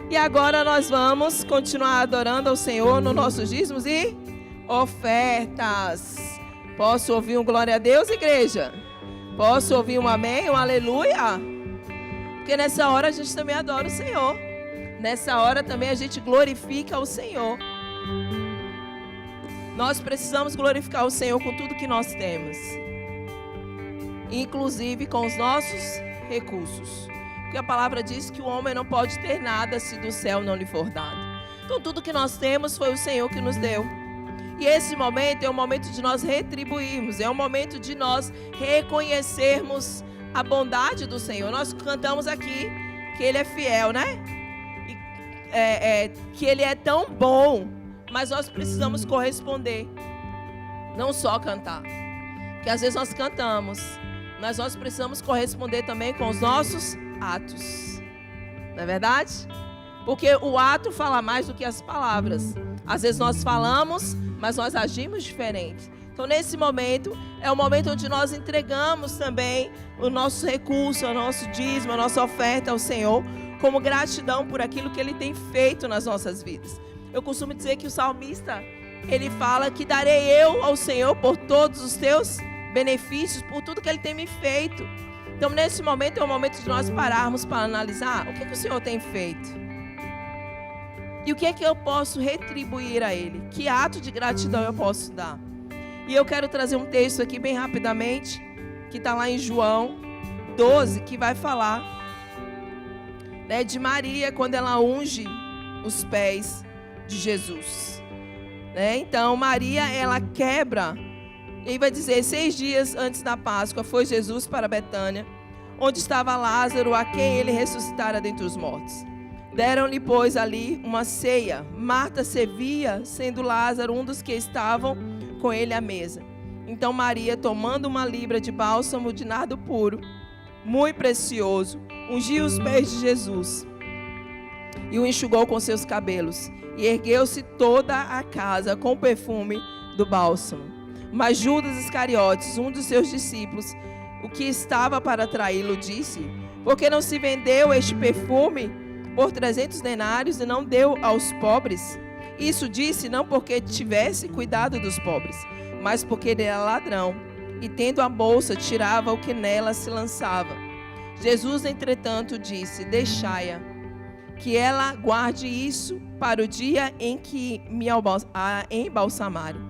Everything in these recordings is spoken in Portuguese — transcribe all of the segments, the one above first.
E agora nós vamos continuar adorando ao Senhor nos nossos dízimos e ofertas. Posso ouvir um glória a Deus, igreja? Posso ouvir um amém, um aleluia? Porque nessa hora a gente também adora o Senhor. Nessa hora também a gente glorifica o Senhor. Nós precisamos glorificar o Senhor com tudo que nós temos, inclusive com os nossos recursos. Porque a palavra diz que o homem não pode ter nada se do céu não lhe for dado. Então tudo que nós temos foi o Senhor que nos deu. E esse momento é o momento de nós retribuirmos, é o momento de nós reconhecermos a bondade do Senhor. Nós cantamos aqui que Ele é fiel, né? Que Ele é tão bom, mas nós precisamos corresponder, não só cantar. Porque às vezes nós cantamos, mas nós precisamos corresponder também com os nossos atos. Não é verdade? Porque o ato fala mais do que as palavras. Às vezes nós falamos, mas nós agimos diferente. Então nesse momento, é o momento onde nós entregamos também o nosso recurso, o nosso dízimo, a nossa oferta ao Senhor, como gratidão por aquilo que Ele tem feito nas nossas vidas. Eu costumo dizer que o salmista, ele fala que darei eu ao Senhor por todos os teus benefícios, por tudo que Ele tem me feito. Então nesse momento é o momento de nós pararmos para analisar o que o Senhor tem feito. E o que é que eu posso retribuir a Ele? Que ato de gratidão eu posso dar? E eu quero trazer um texto aqui bem rapidamente, que está lá em João 12, que vai falar, né, de Maria, quando ela unge os pés de Jesus. Né? Então Maria, ela quebra, e vai dizer, 6 dias antes da Páscoa, foi Jesus para Betânia, onde estava Lázaro, a quem Ele ressuscitara dentre os mortos. Deram-lhe, pois, ali uma ceia. Marta servia, sendo Lázaro um dos que estavam com ele à mesa. Então Maria, tomando uma libra de bálsamo de nardo puro, muito precioso, ungiu os pés de Jesus e o enxugou com seus cabelos. E ergueu-se toda a casa com o perfume do bálsamo. Mas Judas Iscariotes, um dos seus discípulos, o que estava para traí-lo, disse: por que não se vendeu este perfume por 300 denários e não deu aos pobres? Isso disse não porque tivesse cuidado dos pobres, mas porque ele era ladrão, e tendo a bolsa, tirava o que nela se lançava. Jesus, entretanto, disse: deixai-a, que ela guarde isso para o dia em que me embalsamarem.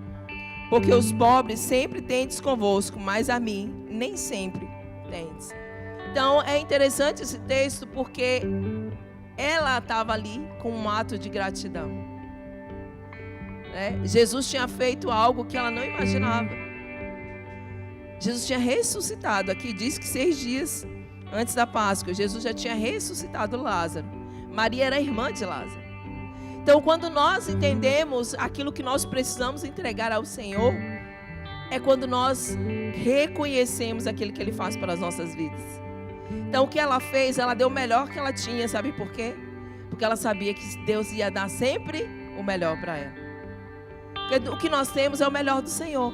Porque os pobres sempre tendes convosco, mas a mim nem sempre tendes. Então é interessante esse texto, porque ela estava ali com um ato de gratidão. Jesus tinha feito algo que ela não imaginava. Jesus tinha ressuscitado. Aqui diz que 6 dias antes da Páscoa, Jesus já tinha ressuscitado Lázaro. Maria era irmã de Lázaro. Então, quando nós entendemos aquilo que nós precisamos entregar ao Senhor, é quando nós reconhecemos aquilo que Ele faz para as nossas vidas. Então o que ela fez, ela deu o melhor que ela tinha, sabe por quê? Porque ela sabia que Deus ia dar sempre o melhor para ela. Porque o que nós temos é o melhor do Senhor.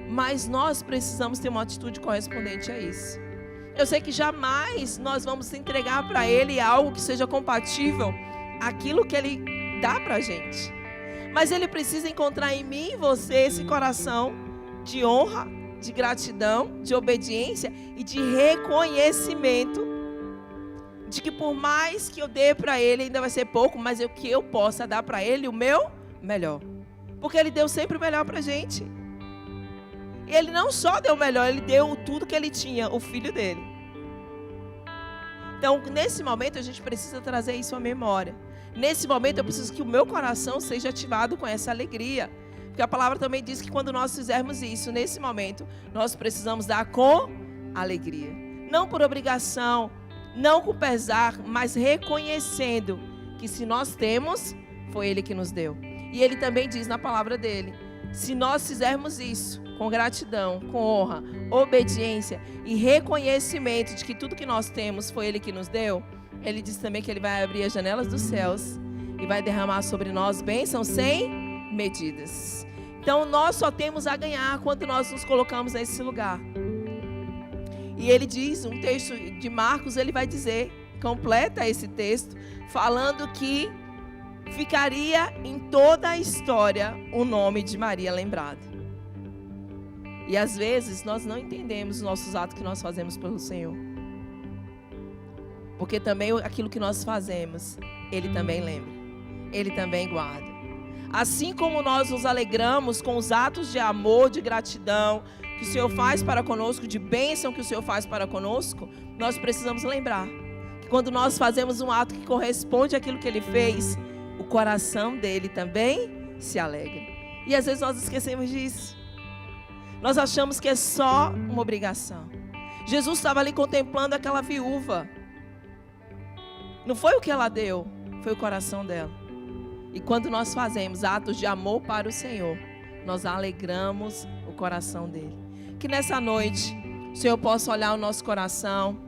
Mas nós precisamos ter uma atitude correspondente a isso. Eu sei que jamais nós vamos entregar para Ele algo que seja compatível àquilo que Ele dá para a gente. Mas Ele precisa encontrar em mim e você esse coração de honra, de gratidão, de obediência e de reconhecimento de que por mais que eu dê para Ele ainda vai ser pouco, mas que eu possa dar para Ele o meu melhor, porque Ele deu sempre o melhor para a gente. E Ele não só deu o melhor, Ele deu tudo que Ele tinha, o Filho dele. Então nesse momento a gente precisa trazer isso à memória. Nesse momento eu preciso que o meu coração seja ativado com essa alegria. Porque a palavra também diz que quando nós fizermos isso, nesse momento, nós precisamos dar com alegria. Não por obrigação, não com pesar, mas reconhecendo que se nós temos, foi Ele que nos deu. E Ele também diz na palavra dele, se nós fizermos isso com gratidão, com honra, obediência e reconhecimento de que tudo que nós temos foi Ele que nos deu, Ele diz também que Ele vai abrir as janelas dos céus e vai derramar sobre nós bênçãos sem medidas. Então nós só temos a ganhar quando nós nos colocamos nesse lugar. E ele diz, um texto de Marcos, ele vai dizer completa esse texto falando que ficaria em toda a história o nome de Maria lembrado. E às vezes nós não entendemos os nossos atos que nós fazemos pelo Senhor. Porque também aquilo que nós fazemos, Ele também lembra. Ele também guarda. Assim como nós nos alegramos com os atos de amor, de gratidão que o Senhor faz para conosco, de bênção que o Senhor faz para conosco, nós precisamos lembrar que quando nós fazemos um ato que corresponde àquilo que Ele fez, o coração dele também se alegra. E às vezes nós esquecemos disso. Nós achamos que é só uma obrigação. Jesus estava ali contemplando aquela viúva. Não foi o que ela deu, foi o coração dela. E quando nós fazemos atos de amor para o Senhor, nós alegramos o coração dele. Que nessa noite o Senhor possa olhar o nosso coração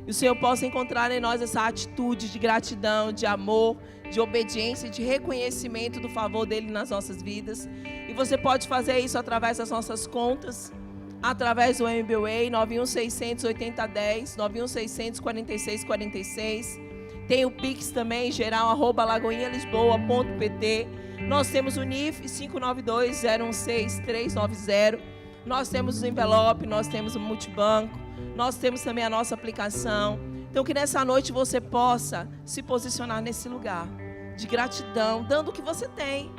e o Senhor possa encontrar em nós essa atitude de gratidão, de amor, de obediência, de reconhecimento do favor dele nas nossas vidas. E você pode fazer isso através das nossas contas, através do MBWay 9168010, 9164646. Tem o Pix também, geral@lagoinhalisboa.pt. Nós temos o NIF 592016390. Nós temos o envelope, nós temos o multibanco, nós temos também a nossa aplicação. Então que nessa noite você possa se posicionar nesse lugar de gratidão, dando o que você tem.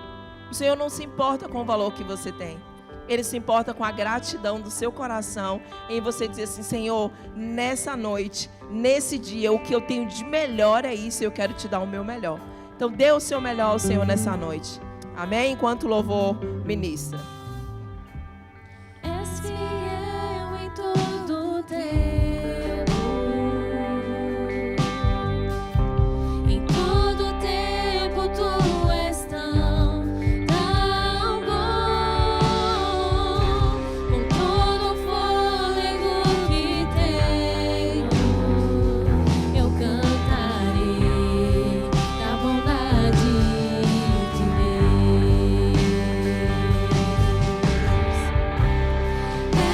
O Senhor não se importa com o valor que você tem. Ele se importa com a gratidão do seu coração em você dizer assim: Senhor, nessa noite, nesse dia, o que eu tenho de melhor é isso, eu quero te dar o meu melhor. Então dê o seu melhor ao Senhor nessa noite. Amém? Enquanto o louvor ministra. És fiel em todo o tempo, em todo o tempo tu és tão bom, com todo o fôlego que tenho, eu cantarei da bondade de Deus.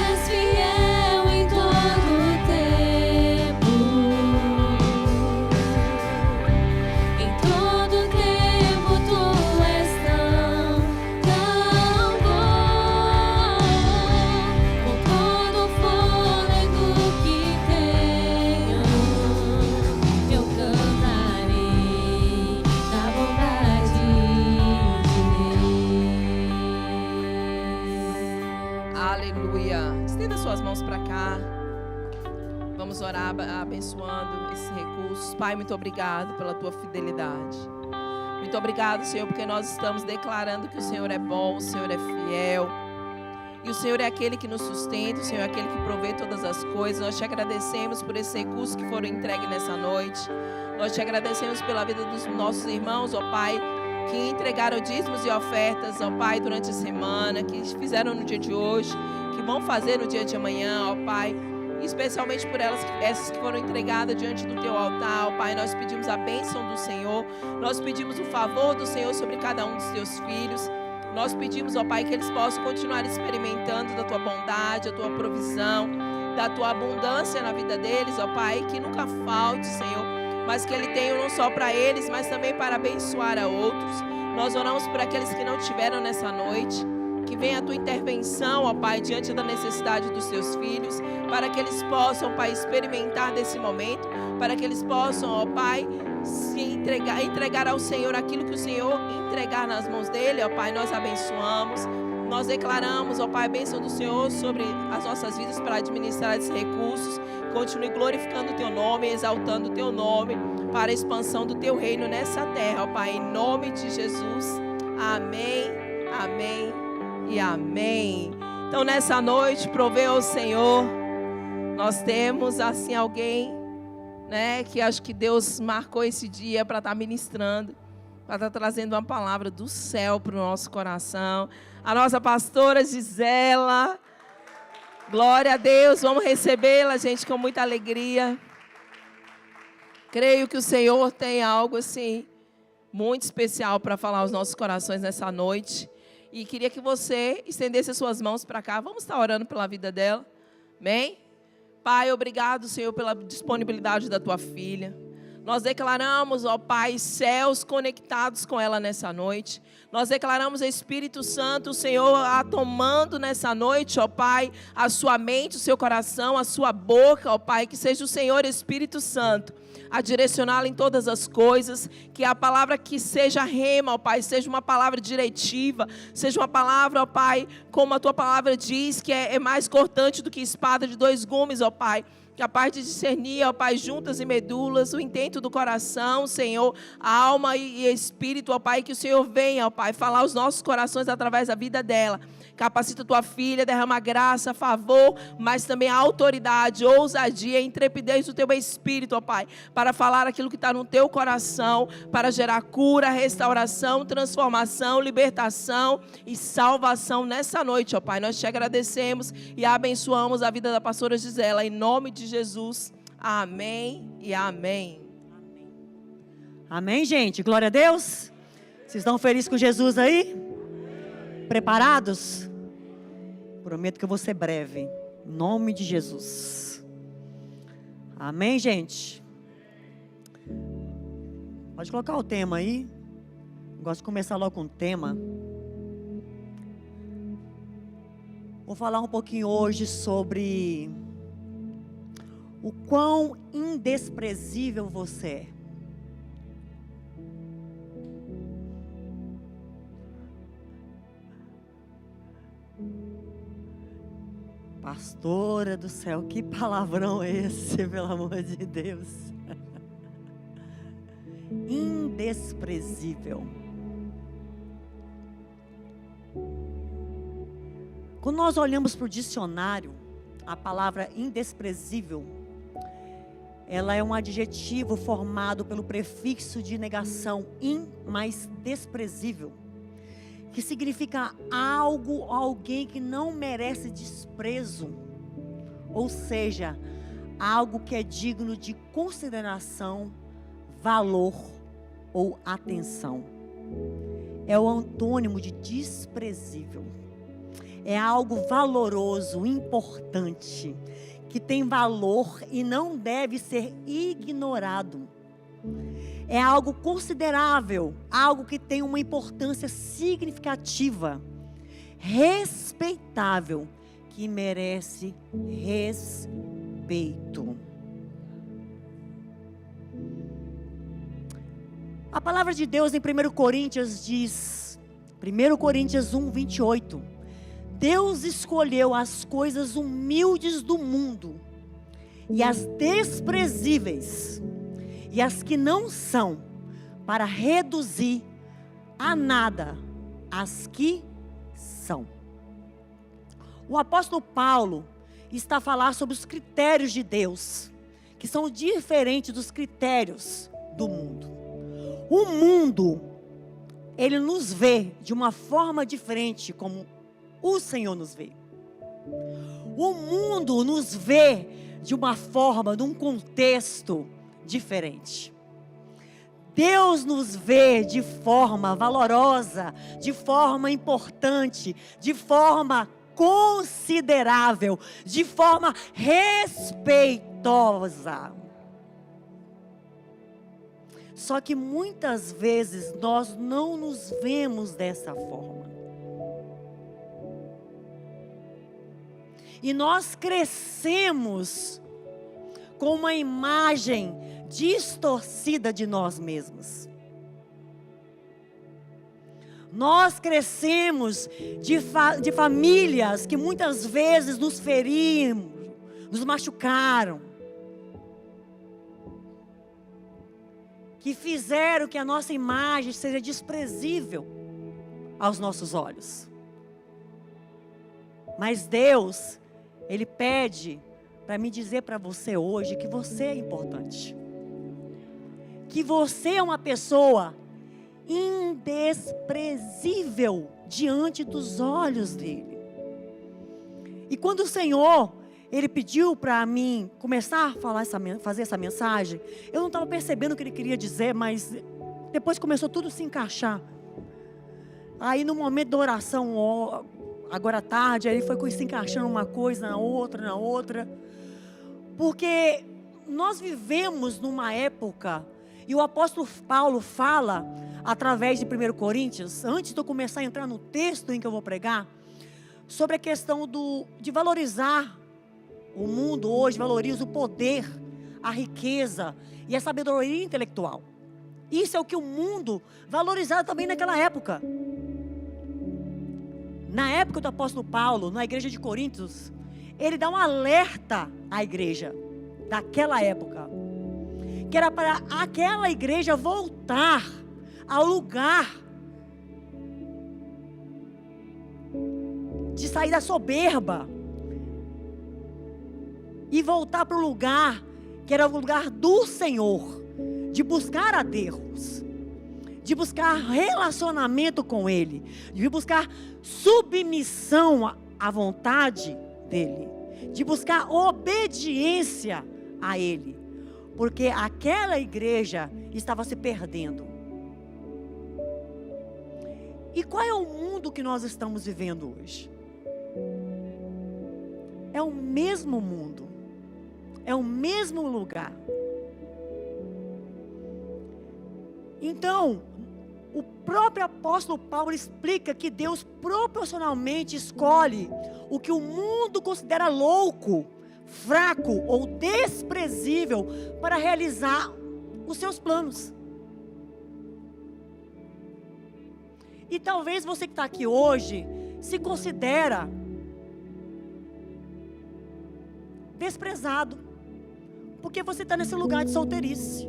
És fiel em todo o tempo, em todo o tempo tu és tão bom, com todo o fôlego que tenho, eu cantarei da bondade de Deus. Aleluia. Estenda suas mãos para cá. Vamos orar abençoando esses recursos. Pai, muito obrigado pela tua fidelidade. Muito obrigado, Senhor, porque nós estamos declarando que o Senhor é bom, o Senhor é fiel. E o Senhor é aquele que nos sustenta, o Senhor é aquele que provê todas as coisas. Nós te agradecemos por esses recursos que foram entregues nessa noite. Nós te agradecemos pela vida dos nossos irmãos, ó Pai, que entregaram dízimos e ofertas, ó Pai, durante a semana, que fizeram no dia de hoje, que vão fazer no dia de amanhã, ó Pai. Especialmente por essas que foram entregadas diante do teu altar, ó Pai. Nós pedimos a bênção do Senhor. Nós pedimos o favor do Senhor sobre cada um dos teus filhos. Nós pedimos, ó Pai, que eles possam continuar experimentando da tua bondade, da tua provisão, da tua abundância na vida deles, ó Pai. Que nunca falte, Senhor, mas que Ele tenha não só para eles, mas também para abençoar a outros. Nós oramos por aqueles que não tiveram nessa noite. Que venha a tua intervenção, ó Pai, diante da necessidade dos teus filhos, para que eles possam, Pai, experimentar desse momento, para que eles possam, ó Pai, se entregar ao Senhor aquilo que o Senhor entregar nas mãos dele, ó Pai. Nós abençoamos, nós declaramos, ó Pai, a bênção do Senhor sobre as nossas vidas para administrar esses recursos. Continue glorificando o teu nome, exaltando o teu nome, para a expansão do teu reino nessa terra, ó Pai, em nome de Jesus. Amém, amém e amém. Então nessa noite, provê ao Senhor. Nós temos assim alguém, né, que acho que Deus marcou esse dia para estar ministrando, para estar trazendo uma palavra do céu para o nosso coração. A nossa pastora Gisela. Glória a Deus, vamos recebê-la, gente, com muita alegria. Creio que o Senhor tem algo assim muito especial para falar aos nossos corações nessa noite. E queria que você estendesse as suas mãos para cá. Vamos estar orando pela vida dela. Amém? Pai, obrigado, Senhor, pela disponibilidade da tua filha. Nós declaramos, ó Pai, céus conectados com ela nessa noite. Nós declaramos, Espírito Santo, o Senhor a tomando nessa noite, ó Pai, a sua mente, o seu coração, a sua boca, ó Pai, que seja o Senhor Espírito Santo a direcioná-la em todas as coisas, que a palavra que seja rema, ó Pai, seja uma palavra diretiva, seja uma palavra, ó Pai, como a tua palavra diz, que é mais cortante do que espada de 2 gumes, ó Pai, capaz de discernir, ó Pai, juntas e medulas, o intento do coração, Senhor, a alma e espírito, ó Pai, que o Senhor venha, ó Pai, falar aos nossos corações através da vida dela. Capacita tua filha, derrama graça, favor, mas também a autoridade, ousadia, intrepidez do teu espírito, ó Pai, para falar aquilo que está no teu coração, para gerar cura, restauração, transformação, libertação e salvação nessa noite, ó Pai. Nós te agradecemos e abençoamos a vida da pastora Gisela, em nome de Jesus. Amém e amém. Amém, gente? Glória a Deus. Vocês estão felizes com Jesus aí? Preparados? Prometo que eu vou ser breve. Em nome de Jesus. Amém, gente? Pode colocar o tema aí. Gosto de começar logo com o tema. Vou falar um pouquinho hoje sobre o quão indesprezível você é. Pastora do céu, que palavrão é esse, pelo amor de Deus? Indesprezível. Quando nós olhamos para o dicionário, a palavra indesprezível, ela é um adjetivo formado pelo prefixo de negação, in mais desprezível, que significa algo, alguém que não merece desprezo, ou seja, algo que é digno de consideração, valor ou atenção. É o antônimo de desprezível. É algo valoroso, importante, que tem valor e não deve ser ignorado. É algo considerável, algo que tem uma importância significativa, respeitável, que merece respeito. A palavra de Deus em 1 Coríntios diz, 1 Coríntios 1, 28, Deus escolheu as coisas humildes do mundo e as desprezíveis e as que não são, para reduzir a nada as que são. O apóstolo Paulo está a falar sobre os critérios de Deus, que são diferentes dos critérios do mundo. O mundo, ele nos vê de uma forma diferente, como o Senhor nos vê. O mundo nos vê de uma forma, de um contexto diferente. Deus nos vê de forma valorosa, de forma importante, de forma considerável, de forma respeitosa. Só que muitas vezes nós não nos vemos dessa forma. E nós crescemos com uma imagem distorcida de nós mesmos. Nós crescemos de famílias que muitas vezes nos feriram, nos machucaram, que fizeram que a nossa imagem seja desprezível aos nossos olhos. Mas Deus, Ele pede para me dizer para você hoje que você é importante. Que você é uma pessoa indesprezível diante dos olhos dEle. E quando o Senhor, Ele pediu para mim começar a fazer essa mensagem, eu não estava percebendo o que Ele queria dizer, mas depois começou tudo a se encaixar. Aí no momento da oração, agora à tarde, aí foi se encaixando uma coisa na outra. Porque nós vivemos numa época E o apóstolo Paulo fala, através de 1 Coríntios, antes de eu começar a entrar no texto em que eu vou pregar, sobre a questão de valorizar. O mundo hoje valoriza o poder, a riqueza e a sabedoria intelectual. Isso é o que o mundo valorizava também naquela época. Na época do apóstolo Paulo, na igreja de Coríntios, ele dá um alerta à igreja daquela época, que era para aquela igreja voltar ao lugar de sair da soberba e voltar para o lugar que era o lugar do Senhor, de buscar a Deus, de buscar relacionamento com Ele, de buscar submissão à vontade dEle, de buscar obediência a Ele, porque aquela igreja estava se perdendo. E qual é o mundo que nós estamos vivendo hoje? É o mesmo mundo, é o mesmo lugar. Então, o próprio apóstolo Paulo explica que Deus proporcionalmente escolhe o que o mundo considera louco, fraco ou desprezível para realizar os seus planos. E talvez você que está aqui hoje se considera desprezado, porque você está nesse lugar de solteirice.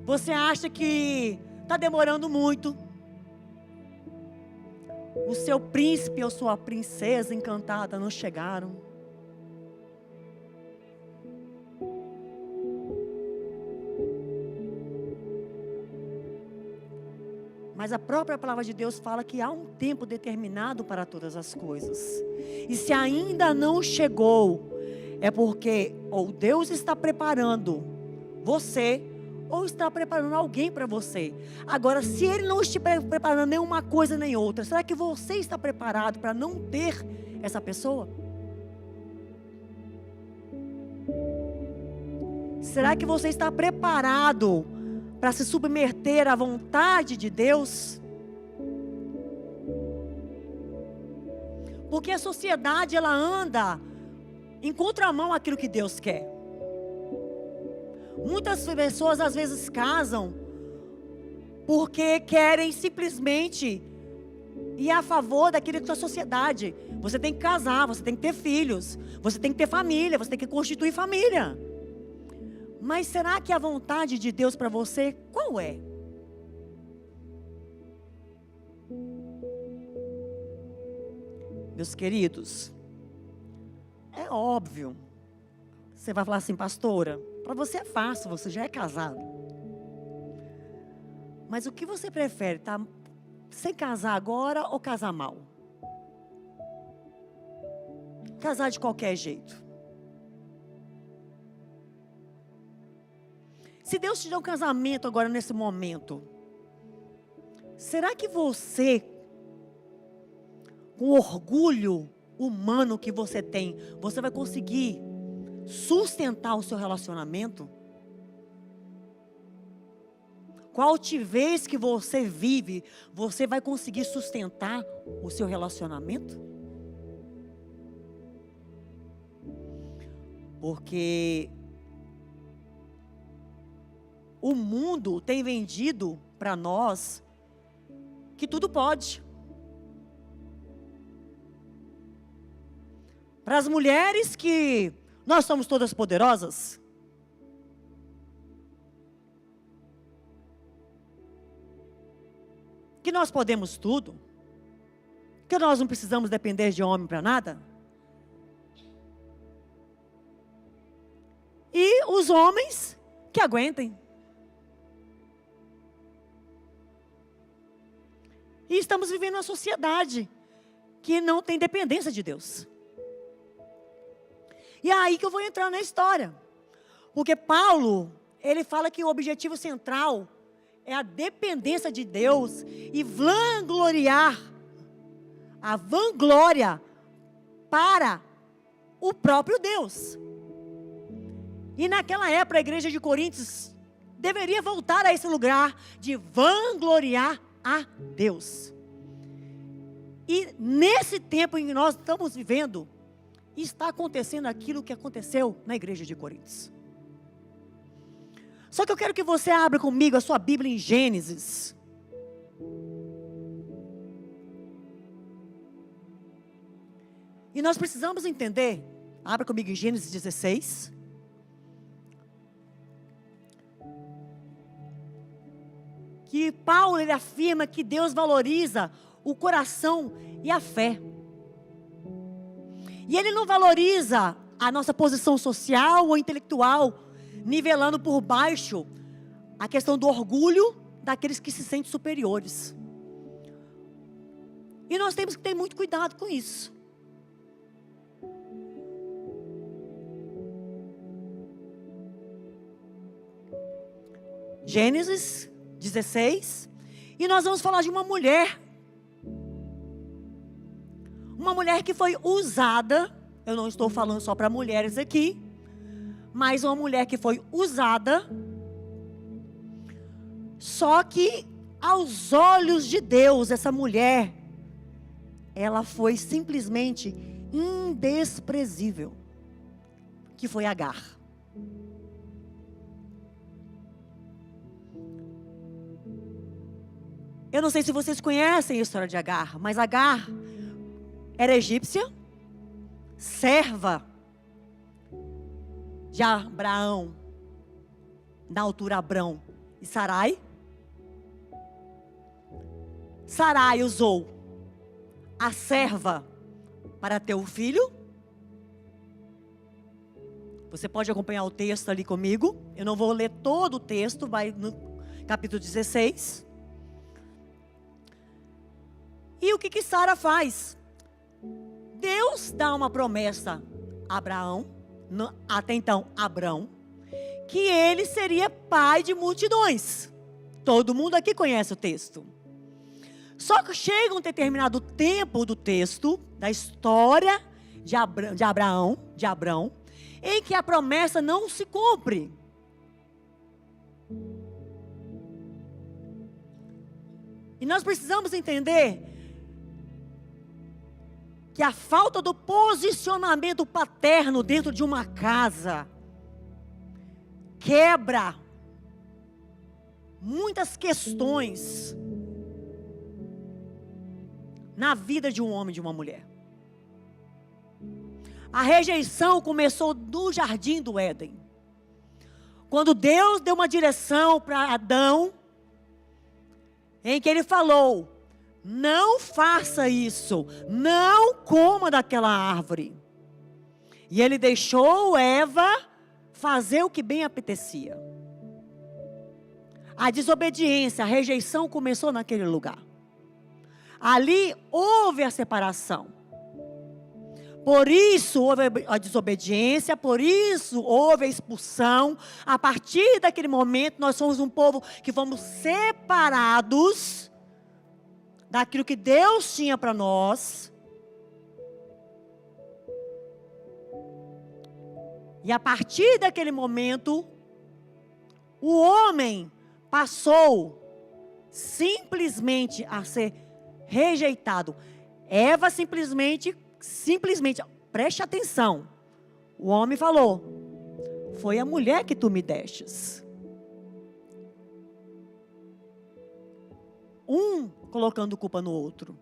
Você acha que está demorando muito. O seu príncipe ou sua princesa encantada não chegaram. Mas a própria palavra de Deus fala que há um tempo determinado para todas as coisas. E se ainda não chegou, é porque ou Deus está preparando você, ou está preparando alguém para você. Agora, se Ele não estiver preparando nenhuma coisa nem outra, será que você está preparado para não ter essa pessoa? Será que você está preparado para se submeter à vontade de Deus? Porque a sociedade, ela anda em contramão àquilo que Deus quer. Muitas pessoas às vezes casam porque querem simplesmente ir a favor daquilo que a sociedade. Você tem que casar, você tem que ter filhos, você tem que ter família, você tem que constituir família. Mas será que a vontade de Deus para você, qual é? Meus queridos, é óbvio. Você vai falar assim, pastora, para você é fácil, você já é casado. Mas o que você prefere, tá sem casar agora ou casar mal? Casar de qualquer jeito. Se Deus te der um casamento agora nesse momento, será que você, com o orgulho humano que você tem, você vai conseguir sustentar o seu relacionamento? Com a altivez que você vive, você vai conseguir sustentar o seu relacionamento? Porque o mundo tem vendido para nós que tudo pode. Para as mulheres que nós somos todas poderosas. Que nós podemos tudo. Que nós não precisamos depender de homem para nada. E os homens que aguentem. E estamos vivendo uma sociedade que não tem dependência de Deus. E é aí que eu vou entrar na história. Porque Paulo, ele fala que o objetivo central é a dependência de Deus e vangloriar, a vanglória para o próprio Deus. E naquela época a igreja de Coríntios deveria voltar a esse lugar de vangloriar a Deus. E nesse tempo em que nós estamos vivendo, está acontecendo aquilo que aconteceu na igreja de Coríntios. Só que eu quero que você abra comigo a sua Bíblia em Gênesis. E nós precisamos entender, abra comigo em Gênesis 16. Que Paulo ele afirma que Deus valoriza o coração e a fé. E ele não valoriza a nossa posição social ou intelectual, nivelando por baixo a questão do orgulho daqueles que se sentem superiores. E nós temos que ter muito cuidado com isso. Gênesis 16, e nós vamos falar de uma mulher que foi usada, eu não estou falando só para mulheres aqui, mas uma mulher que foi usada, só que aos olhos de Deus, essa mulher, ela foi simplesmente indesprezível, que foi Agar. Eu não sei se vocês conhecem a história de Agar, mas Agar era egípcia, serva de Abraão, na altura Abrão e Sarai. Sarai usou a serva para ter o filho. Você pode acompanhar o texto ali comigo. Eu não vou ler todo o texto, vai no capítulo 16. E o que Sara faz? Deus dá uma promessa a Abraão, até então Abrão, que ele seria pai de multidões. Todo mundo aqui conhece o texto. Só que chega um determinado tempo do texto, da história de Abraão, em que a promessa não se cumpre. E nós precisamos entender que a falta do posicionamento paterno dentro de uma casa quebra muitas questões na vida de um homem e de uma mulher. A rejeição começou no jardim do Éden, quando Deus deu uma direção para Adão, em que ele falou: não faça isso, não coma daquela árvore. E ele deixou Eva fazer o que bem apetecia. A desobediência, a rejeição começou naquele lugar. Ali houve a separação. Por isso houve a desobediência, por isso houve a expulsão. A partir daquele momento nós somos um povo que fomos separados daquilo que Deus tinha para nós. E a partir daquele momento, o homem passou simplesmente a ser rejeitado. Eva simplesmente, preste atenção. O homem falou: foi a mulher que tu me destes. Colocando culpa no outro.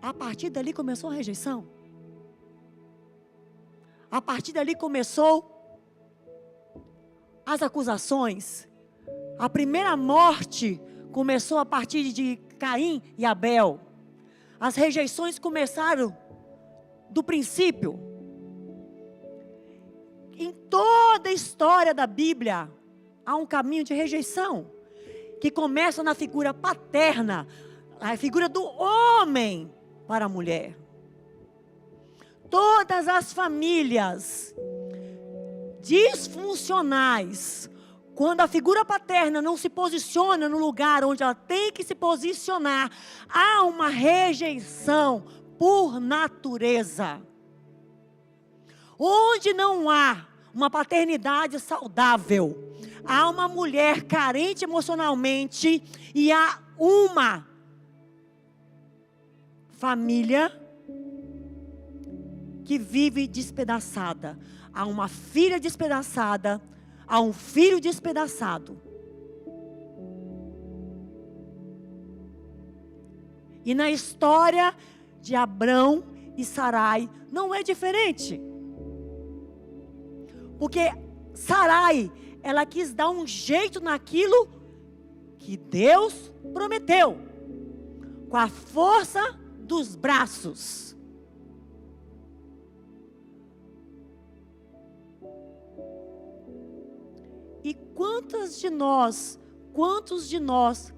A partir dali começou a rejeição. A partir dali começou as acusações. A primeira morte começou a partir de Caim e Abel. As rejeições começaram do princípio. Em toda a história da Bíblia há um caminho de rejeição, que começa na figura paterna, a figura do homem para a mulher. Todas as famílias disfuncionais, quando a figura paterna não se posiciona no lugar onde ela tem que se posicionar, há uma rejeição por natureza. Onde não há uma paternidade saudável, há uma mulher carente emocionalmente e há uma família que vive despedaçada. Há uma filha despedaçada, há um filho despedaçado. E na história de Abrão e Sarai não é diferente. Porque Sarai, ela quis dar um jeito naquilo que Deus prometeu, com a força dos braços. E quantos de nós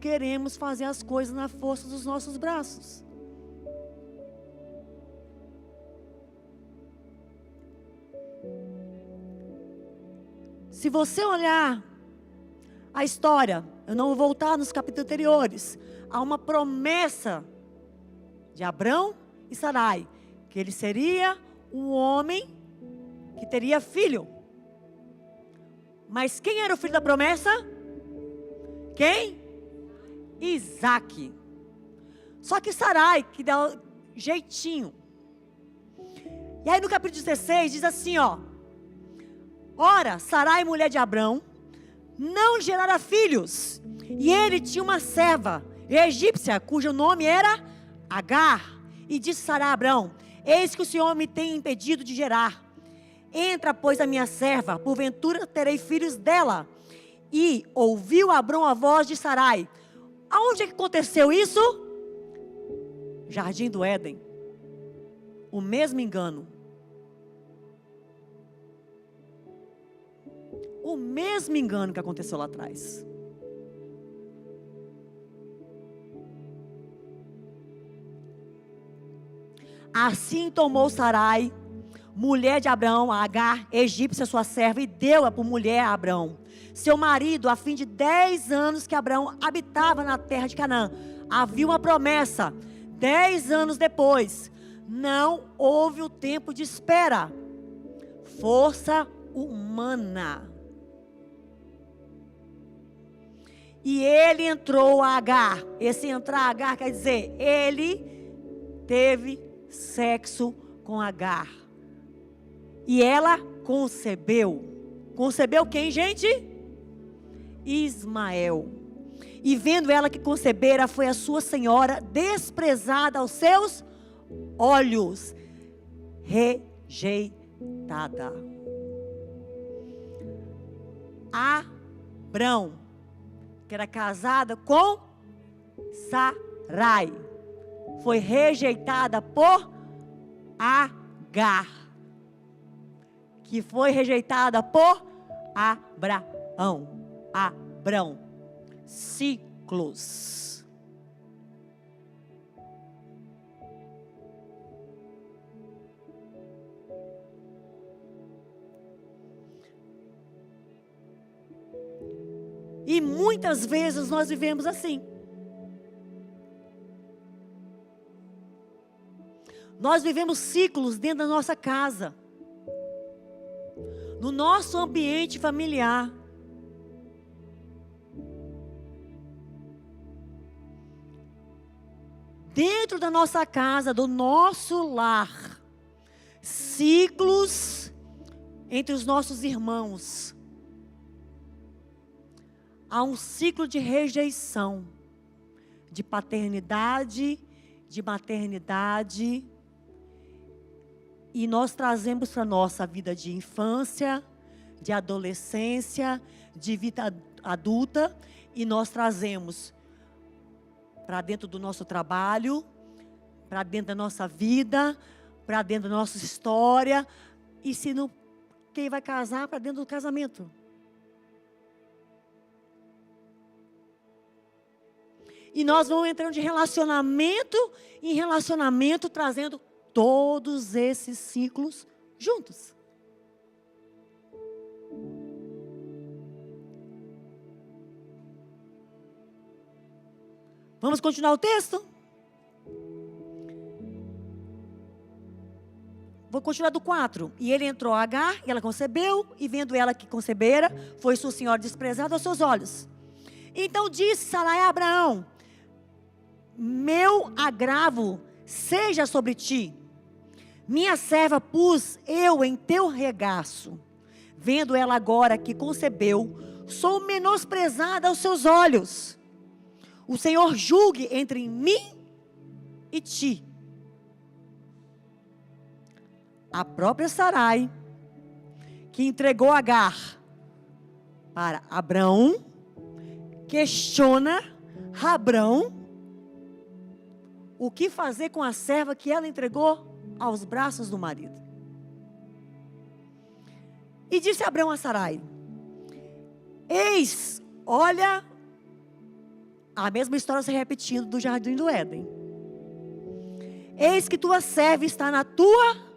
queremos fazer as coisas na força dos nossos braços? Se você olhar a história, eu não vou voltar nos capítulos anteriores, há uma promessa de Abrão e Sarai, que ele seria um homem que teria filho. Mas quem era o filho da promessa? Quem? Isaque. Só que Sarai, que dá jeitinho. E aí no capítulo 16 diz assim, ó: ora, Sarai, mulher de Abrão, não gerara filhos, e ele tinha uma serva egípcia, cujo nome era Agar. E disse Sarai a Abrão: eis que o Senhor me tem impedido de gerar. Entra, pois, a minha serva, porventura terei filhos dela. E ouviu Abrão a voz de Sarai. Aonde é que aconteceu isso? Jardim do Éden. O mesmo engano. O mesmo engano que aconteceu lá atrás. Assim tomou Sarai, mulher de Abrão, a Agar, egípcia, sua serva, e deu-a por mulher a Abrão, seu marido, a fim de 10 anos que Abrão habitava na terra de Canaã. Havia uma promessa. 10 anos depois, não houve o tempo de espera. Força humana. E ele entrou a Agar. Esse entrar a Agar quer dizer, ele teve sexo com Agar. E ela concebeu. Concebeu quem, gente? Ismael. E vendo ela que concebera, foi a sua senhora desprezada aos seus olhos, rejeitada. Abrão, que era casada com Sarai, foi rejeitada por Agar, que foi rejeitada por Abraão. Abrão. Ciclos. E muitas vezes nós vivemos assim. Nós vivemos ciclos dentro da nossa casa, no nosso ambiente familiar. Dentro da nossa casa, do nosso lar, ciclos entre os nossos irmãos. Há um ciclo de rejeição, de paternidade, de maternidade, e nós trazemos para a nossa vida de infância, de adolescência, de vida adulta, e nós trazemos para dentro do nosso trabalho, para dentro da nossa vida, para dentro da nossa história, e se não, quem vai casar para dentro do casamento. E nós vamos entrando de relacionamento em relacionamento, trazendo todos esses ciclos juntos. Vamos continuar o texto? Vou Vou continuar do 4. E ele entrou a Agar, e ela concebeu, e vendo ela que concebera, foi sua senhora desprezada aos seus olhos. Então disse Sarai a Abraão: meu agravo seja sobre ti. Minha serva pus eu em teu regaço. Vendo ela agora que concebeu, sou menosprezada aos seus olhos. O Senhor julgue entre mim e ti. A própria Sarai, que entregou Agar para Abraão, questiona Abraão o que fazer com a serva que ela entregou aos braços do marido. E disse Abraão a Sarai: eis, olha, a mesma história se repetindo do jardim do Éden. Eis que tua serva está na tua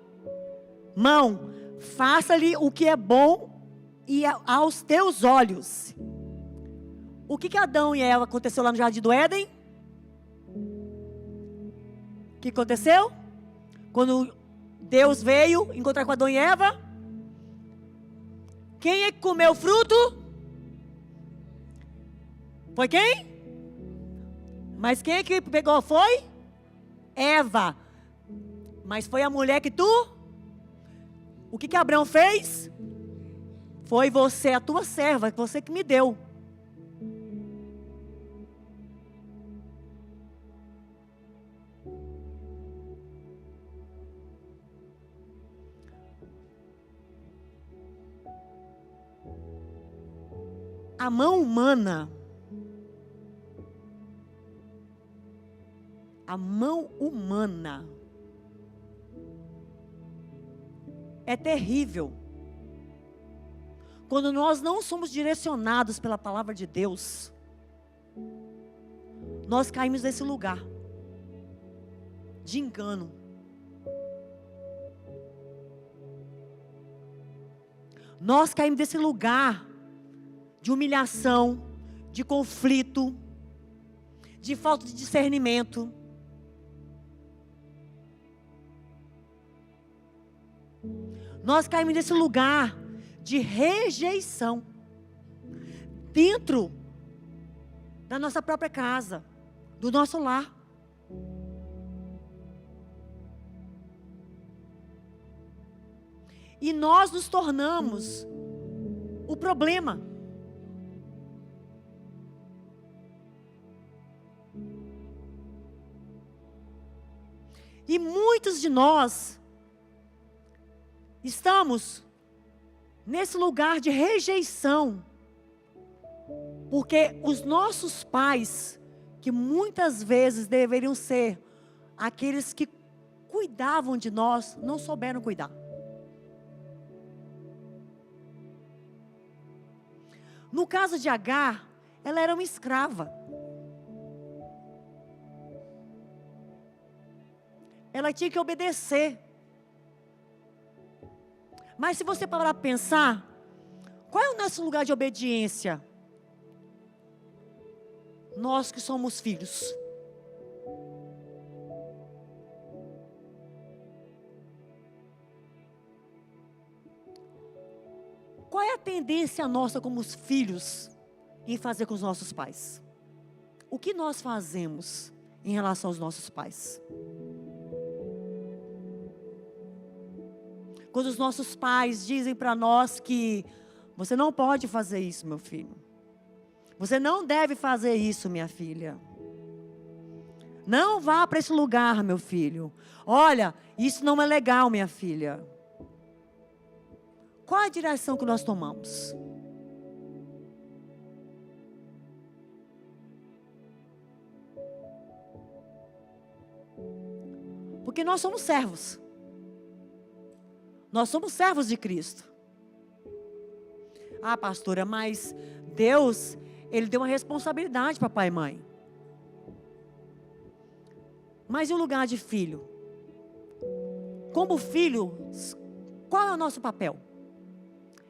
mão, faça-lhe o que é bom e aos teus olhos. O que Adão e Eva aconteceu lá no jardim do Éden? O que aconteceu? Quando Deus veio encontrar com Adão e Eva, quem é que comeu o fruto? Foi quem? Mas quem é que pegou? Foi Eva. Mas foi a mulher que tu? O que Abraão fez? Foi você, a tua serva, você que me deu. A mão humana, é terrível. Quando nós não somos direcionados pela palavra de Deus, nós caímos nesse lugar de engano. Nós caímos nesse lugar de humilhação, de conflito, de falta de discernimento. Nós caímos nesse lugar de rejeição dentro da nossa própria casa, do nosso lar. E nós nos tornamos o problema. E muitos de nós estamos nesse lugar de rejeição, porque os nossos pais, que muitas vezes deveriam ser aqueles que cuidavam de nós, não souberam cuidar. No caso de Agar, ela era uma escrava. Ela tinha que obedecer. Mas se você parar para pensar, qual é o nosso lugar de obediência? Nós que somos filhos. Qual é a tendência nossa como os filhos em fazer com os nossos pais? O que nós fazemos em relação aos nossos pais? Quando os nossos pais dizem para nós que você não pode fazer isso, meu filho. Você não deve fazer isso, minha filha. Não vá para esse lugar, meu filho. Olha, isso não é legal, minha filha. Qual a direção que nós tomamos? Porque nós somos servos. Nós somos servos de Cristo. Ah, pastora, mas Deus, Ele deu uma responsabilidade para pai e mãe. Mas e o lugar de filho? Como filho, qual é o nosso papel?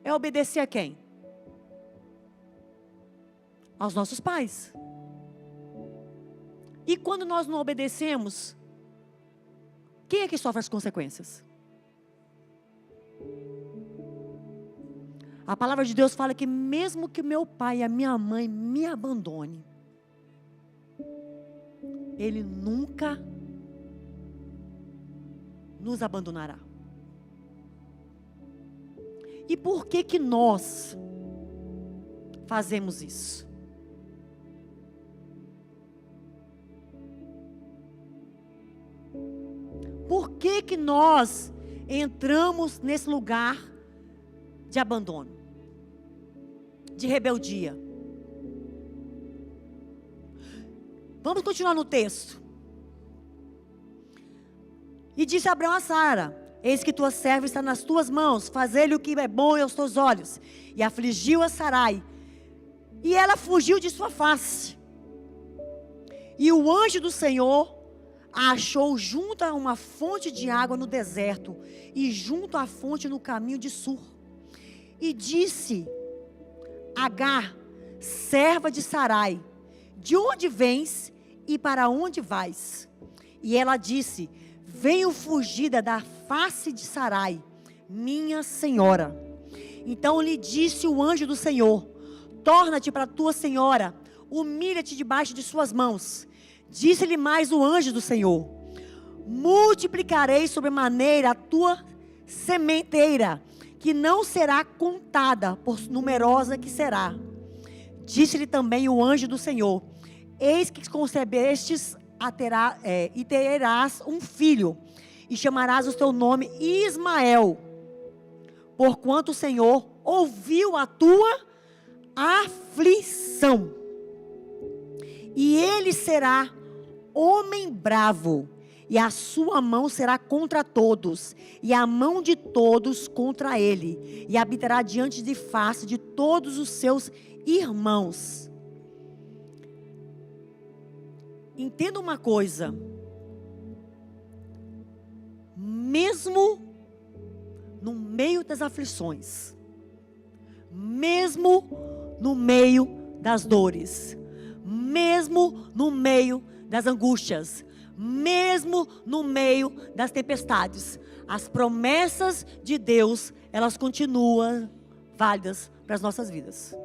É obedecer a quem? Aos nossos pais. E quando nós não obedecemos, quem é que sofre as consequências? A palavra de Deus fala que mesmo que meu pai e a minha mãe me abandone, Ele nunca nos abandonará. E por que que nós fazemos isso? Por que que nós entramos nesse lugar de abandono, de rebeldia? Vamos continuar no texto. E disse Abraão a Sara: eis que tua serva está nas tuas mãos, fazei-lhe o que é bom aos teus olhos. E afligiu a Sarai, e ela fugiu de sua face. E o anjo do Senhor a achou junto a uma fonte de água no deserto, e junto à fonte no caminho de Sur. E disse: Agar, serva de Sarai, de onde vens e para onde vais? E ela disse: venho fugida da face de Sarai, minha senhora. Então lhe disse o anjo do Senhor: torna-te para tua senhora, humilha-te debaixo de suas mãos. Disse-lhe mais o anjo do Senhor: multiplicarei sobremaneira a tua sementeira, que não será contada, por numerosa que será. Disse-lhe também o anjo do Senhor: eis que concebestes e terás um filho, e chamarás o teu nome Ismael, porquanto o Senhor ouviu a tua aflição. E ele será homem bravo, e a sua mão será contra todos, e a mão de todos contra ele, e habitará diante de face de todos os seus irmãos. Entenda uma coisa: mesmo no meio das aflições, mesmo no meio das dores, mesmo no meio das angústias, mesmo no meio das tempestades, as promessas de Deus, elas continuam válidas para as nossas vidas.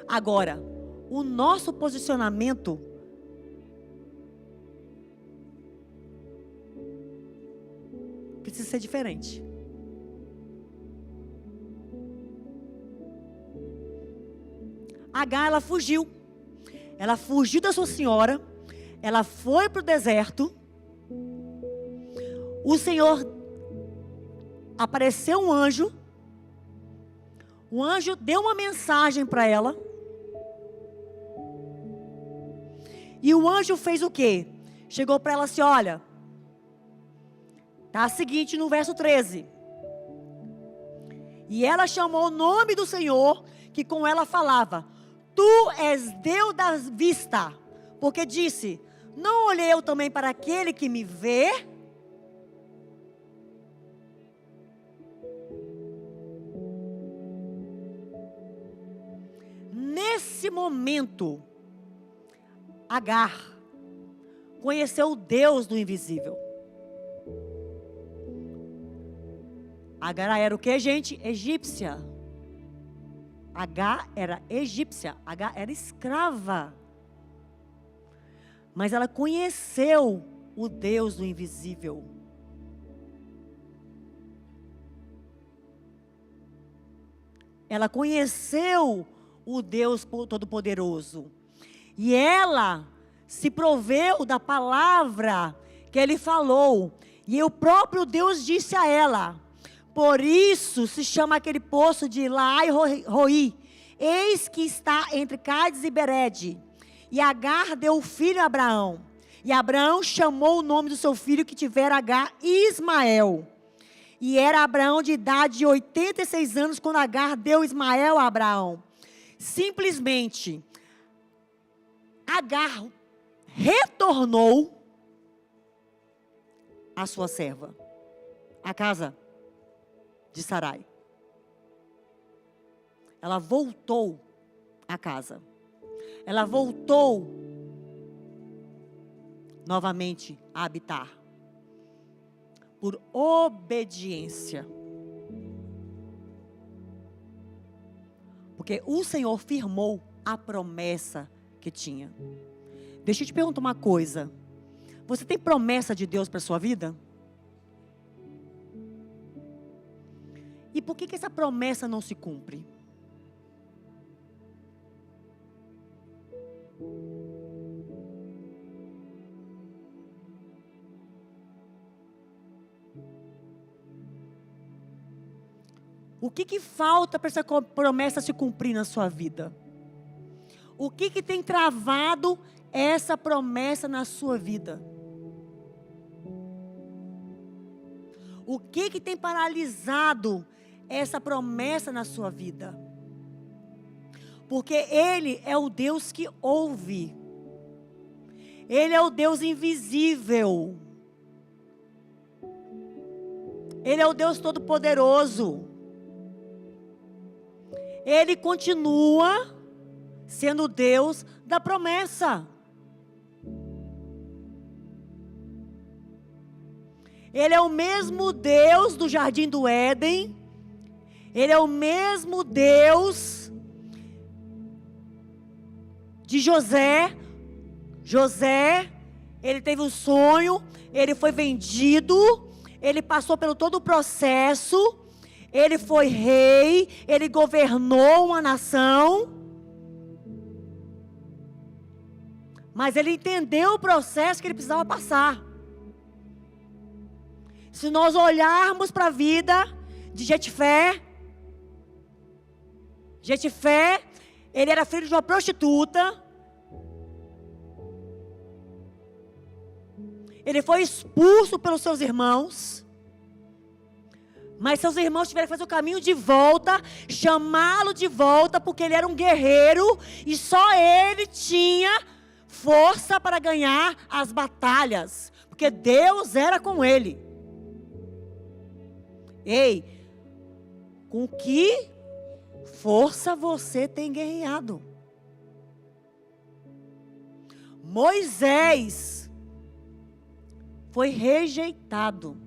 Agora, o nosso posicionamento precisa ser diferente. Agar, ela fugiu. Ela fugiu da sua senhora. Ela foi para o deserto. O Senhor apareceu um anjo. O anjo deu uma mensagem para ela. E o anjo fez o quê? Chegou para ela assim: olha, tá o seguinte no verso 13. E ela chamou o nome do Senhor, que com ela falava: tu és Deus da vista. Porque disse: não olhei eu também para aquele que me vê? Nesse momento, Agar conheceu o Deus do invisível. Agar era o que, gente? Egípcia. Agar era egípcia. Agar era escrava. Mas ela conheceu o Deus do invisível. Ela conheceu o Deus Todo-Poderoso. E ela se proveu da palavra que ele falou. E o próprio Deus disse a ela: por isso se chama aquele poço de Laai-Roi. Eis que está entre Cádiz e Berede. E Agar deu o filho a Abraão. E Abraão chamou o nome do seu filho que tivera Agar Ismael. E era Abraão de idade de 86 anos quando Agar deu Ismael a Abraão. Simplesmente, Agar retornou à sua serva, à casa de Sarai. Ela voltou à casa. Ela voltou novamente a habitar. por obediência. Porque o Senhor firmou a promessa que tinha. Deixa eu te perguntar uma coisa. Você tem promessa de Deus para a sua vida? E por que essa promessa não se cumpre? O que falta para essa promessa se cumprir na sua vida? O que tem travado essa promessa na sua vida? O que tem paralisado essa promessa na sua vida? Porque Ele é o Deus que ouve. Ele é o Deus invisível. Ele é o Deus todo-poderoso. Ele continua sendo o Deus da promessa. Ele é o mesmo Deus do Jardim do Éden. Ele é o mesmo Deus de José. José, ele teve um sonho, ele foi vendido, ele passou pelo todo o processo, ele foi rei, ele governou uma nação, mas ele entendeu o processo que ele precisava passar. Se nós olharmos para a vida de Jetifé, ele era filho de uma prostituta. Ele foi expulso pelos seus irmãos. Mas seus irmãos tiveram que fazer o caminho de volta, chamá-lo de volta, porque ele era um guerreiro e só ele tinha força para ganhar as batalhas, porque Deus era com ele. Ei, com que força você tem guerreado? Moisés foi rejeitado.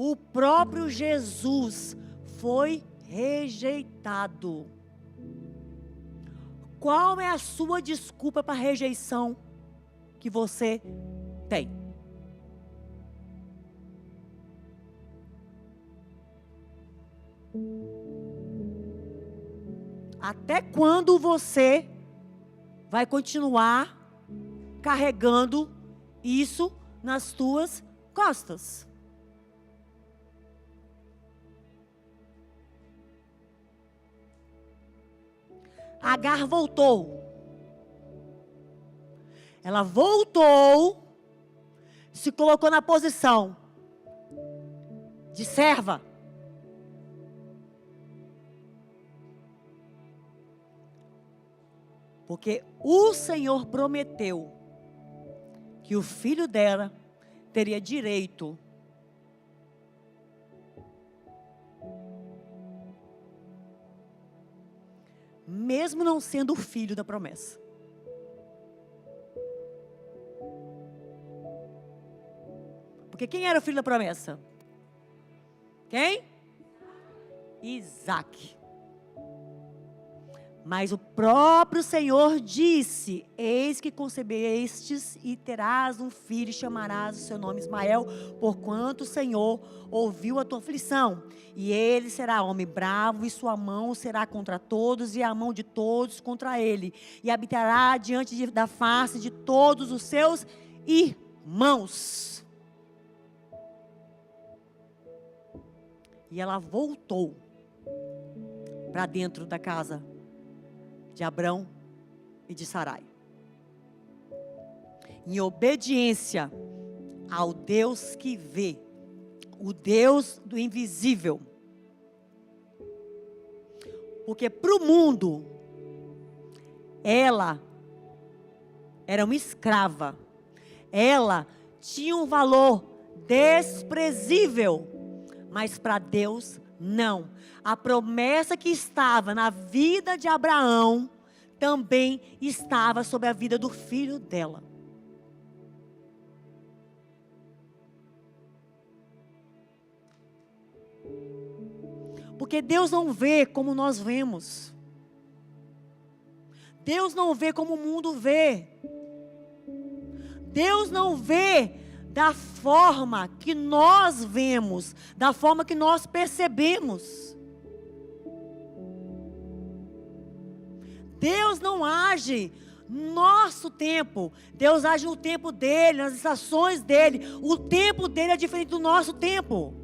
O próprio Jesus foi rejeitado. Qual é a sua desculpa para a rejeição que você tem? Até quando você vai continuar carregando isso nas tuas costas? Agar voltou. Ela voltou, se colocou na posição de serva. Porque o Senhor prometeu que o filho dela teria direito mesmo não sendo o filho da promessa. Porque quem era o filho da promessa? Quem? Isaac. Mas o próprio Senhor disse: eis que concebestes e terás um filho e chamarás o seu nome Ismael, porquanto o Senhor ouviu a tua aflição. E ele será homem bravo e sua mão será contra todos e a mão de todos contra ele. E habitará diante da face de todos os seus irmãos. E ela voltou para dentro da casa de Abrão e de Sarai, em obediência ao Deus que vê, o Deus do invisível. Porque para o mundo, ela era uma escrava, ela tinha um valor desprezível, mas para Deus não. A promessa que estava na vida de Abraão também estava sobre a vida do filho dela. Porque Deus não vê como nós vemos. Deus não vê como o mundo vê. Deus não vê da forma que nós vemos, da forma que nós percebemos. Deus não age no nosso tempo. Deus age no tempo dele, nas estações dele. O tempo dele é diferente do nosso tempo.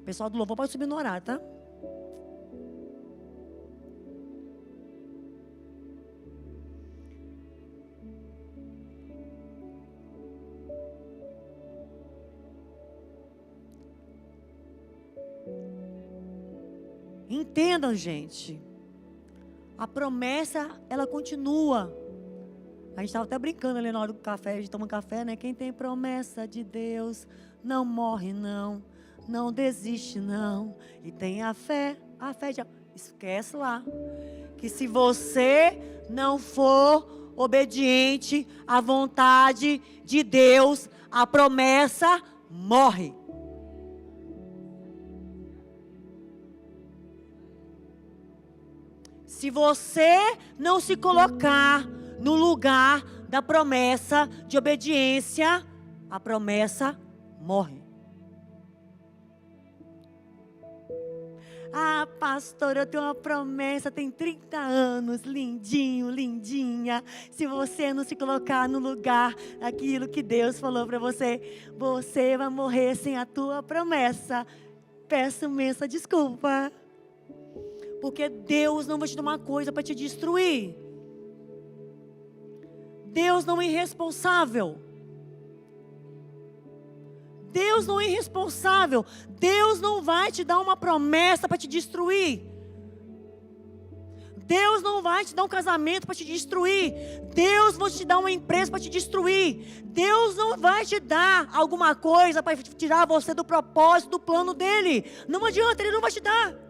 Pessoal do louvor pode subir no horário, tá? Entendam, gente. A promessa, ela continua. A gente estava até brincando ali na hora do café, a gente toma café, né? Quem tem promessa de Deus não morre, não. Não desiste, não. E tem a fé já. Esquece lá. Que se você não for obediente à vontade de Deus, a promessa morre. Se você não se colocar no lugar da promessa de obediência, a promessa morre. Ah, pastor, eu tenho uma promessa, tem 30 anos, lindinho, lindinha. Se você não se colocar no lugar daquilo que Deus falou para você, você vai morrer sem a tua promessa. Peço imensa desculpa. Porque Deus não vai te dar uma coisa para te destruir. Deus não é irresponsável. Deus não é irresponsável. Deus não vai te dar uma promessa para te destruir. Deus não vai te dar um casamento para te destruir. Deus vai te dar uma empresa para te destruir. Deus não vai te dar alguma coisa para tirar você do propósito, do plano dele. Não adianta, ele não vai te dar.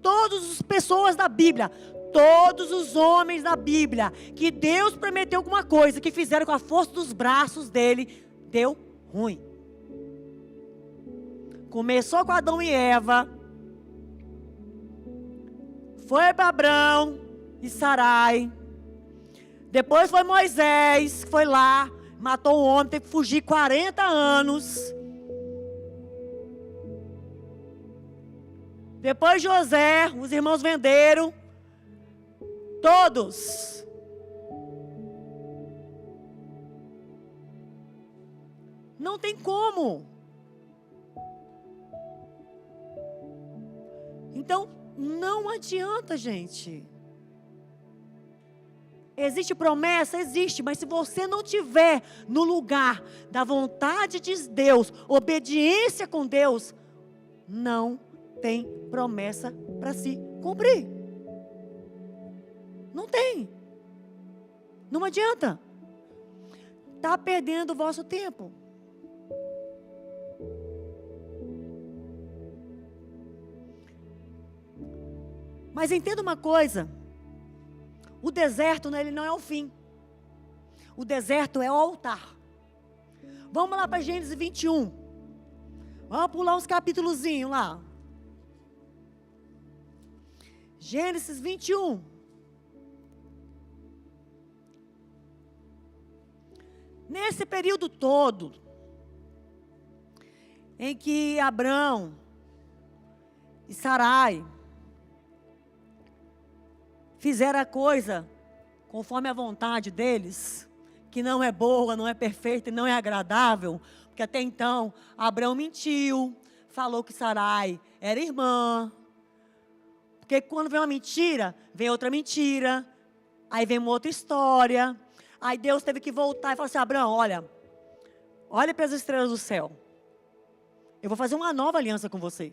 Todas as pessoas da Bíblia, todos os homens da Bíblia, que Deus prometeu alguma coisa, que fizeram com a força dos braços dele, deu ruim. Começou com Adão e Eva, foi para Abrão e Sarai, depois foi Moisés, foi lá, matou um homem, teve que fugir 40 anos. Depois José, os irmãos venderam. Todos. Não tem como. Então, não adianta, gente. Existe promessa? Existe. Mas se você não tiver no lugar da vontade de Deus, obediência com Deus, não tem promessa para se cumprir. Não tem. Não adianta. Está perdendo o vosso tempo. Mas entenda uma coisa. O deserto, ele não é o fim. O deserto é o altar. Vamos lá para Gênesis 21. Vamos pular uns capítulozinhos lá. Gênesis 21. Nesse período todo, em que Abrão e Sarai fizeram a coisa conforme a vontade deles, que não é boa, não é perfeita e não é agradável, porque até então Abrão mentiu, falou que Sarai era irmã. Porque quando vem uma mentira, vem outra mentira, aí vem uma outra história. Aí Deus teve que voltar e falar assim: Abraão, olha para as estrelas do céu. Eu vou fazer uma nova aliança com você.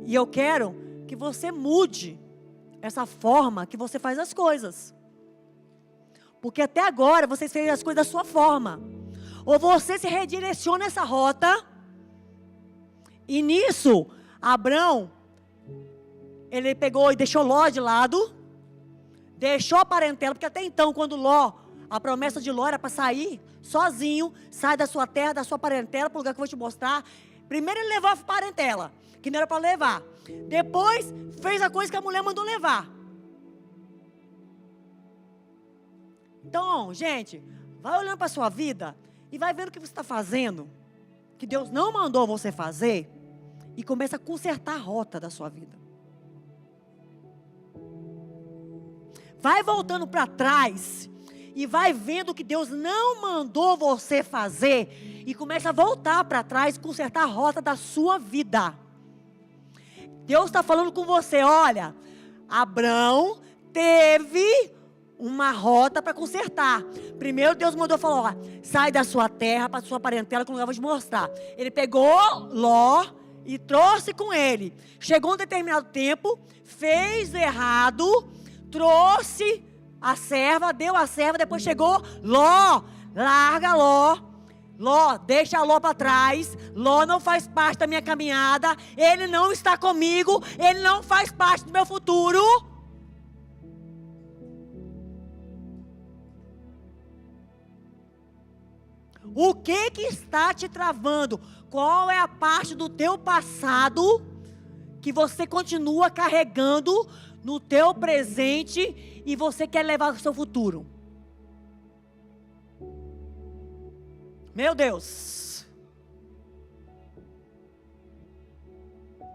E eu quero que você mude essa forma que você faz as coisas. Porque até agora você fez as coisas da sua forma. Ou você se redireciona essa rota E nisso, Abrão, ele pegou e deixou Ló de lado, deixou a parentela, porque até então, quando Ló, a promessa de Ló era para sair sozinho, sai da sua terra, da sua parentela, para o lugar que eu vou te mostrar. Primeiro ele levou a parentela, que não era para levar. Depois, fez a coisa que a mulher mandou levar. Então, gente, vai olhando para a sua vida e vai vendo o que você está fazendo, que Deus não mandou você fazer, e começa a consertar a rota da sua vida. Vai voltando para trás e vai vendo o que Deus não mandou você fazer e começa a voltar para trás e consertar a rota da sua vida. Deus está falando com você, olha, Abrão teve uma rota para consertar. Primeiro Deus mandou falar, ó, sai da sua terra para sua parentela, que eu vou te mostrar. Ele pegou Ló e trouxe com ele. Chegou um determinado tempo, fez errado, trouxe a serva, deu a serva, depois chegou Ló, larga Ló. Ló, deixa Ló para trás. Ló não faz parte da minha caminhada. Ele não está comigo. Ele não faz parte do meu futuro. O que está te travando? Qual é a parte do teu passado que você continua carregando no teu presente e você quer levar para o seu futuro? Meu Deus.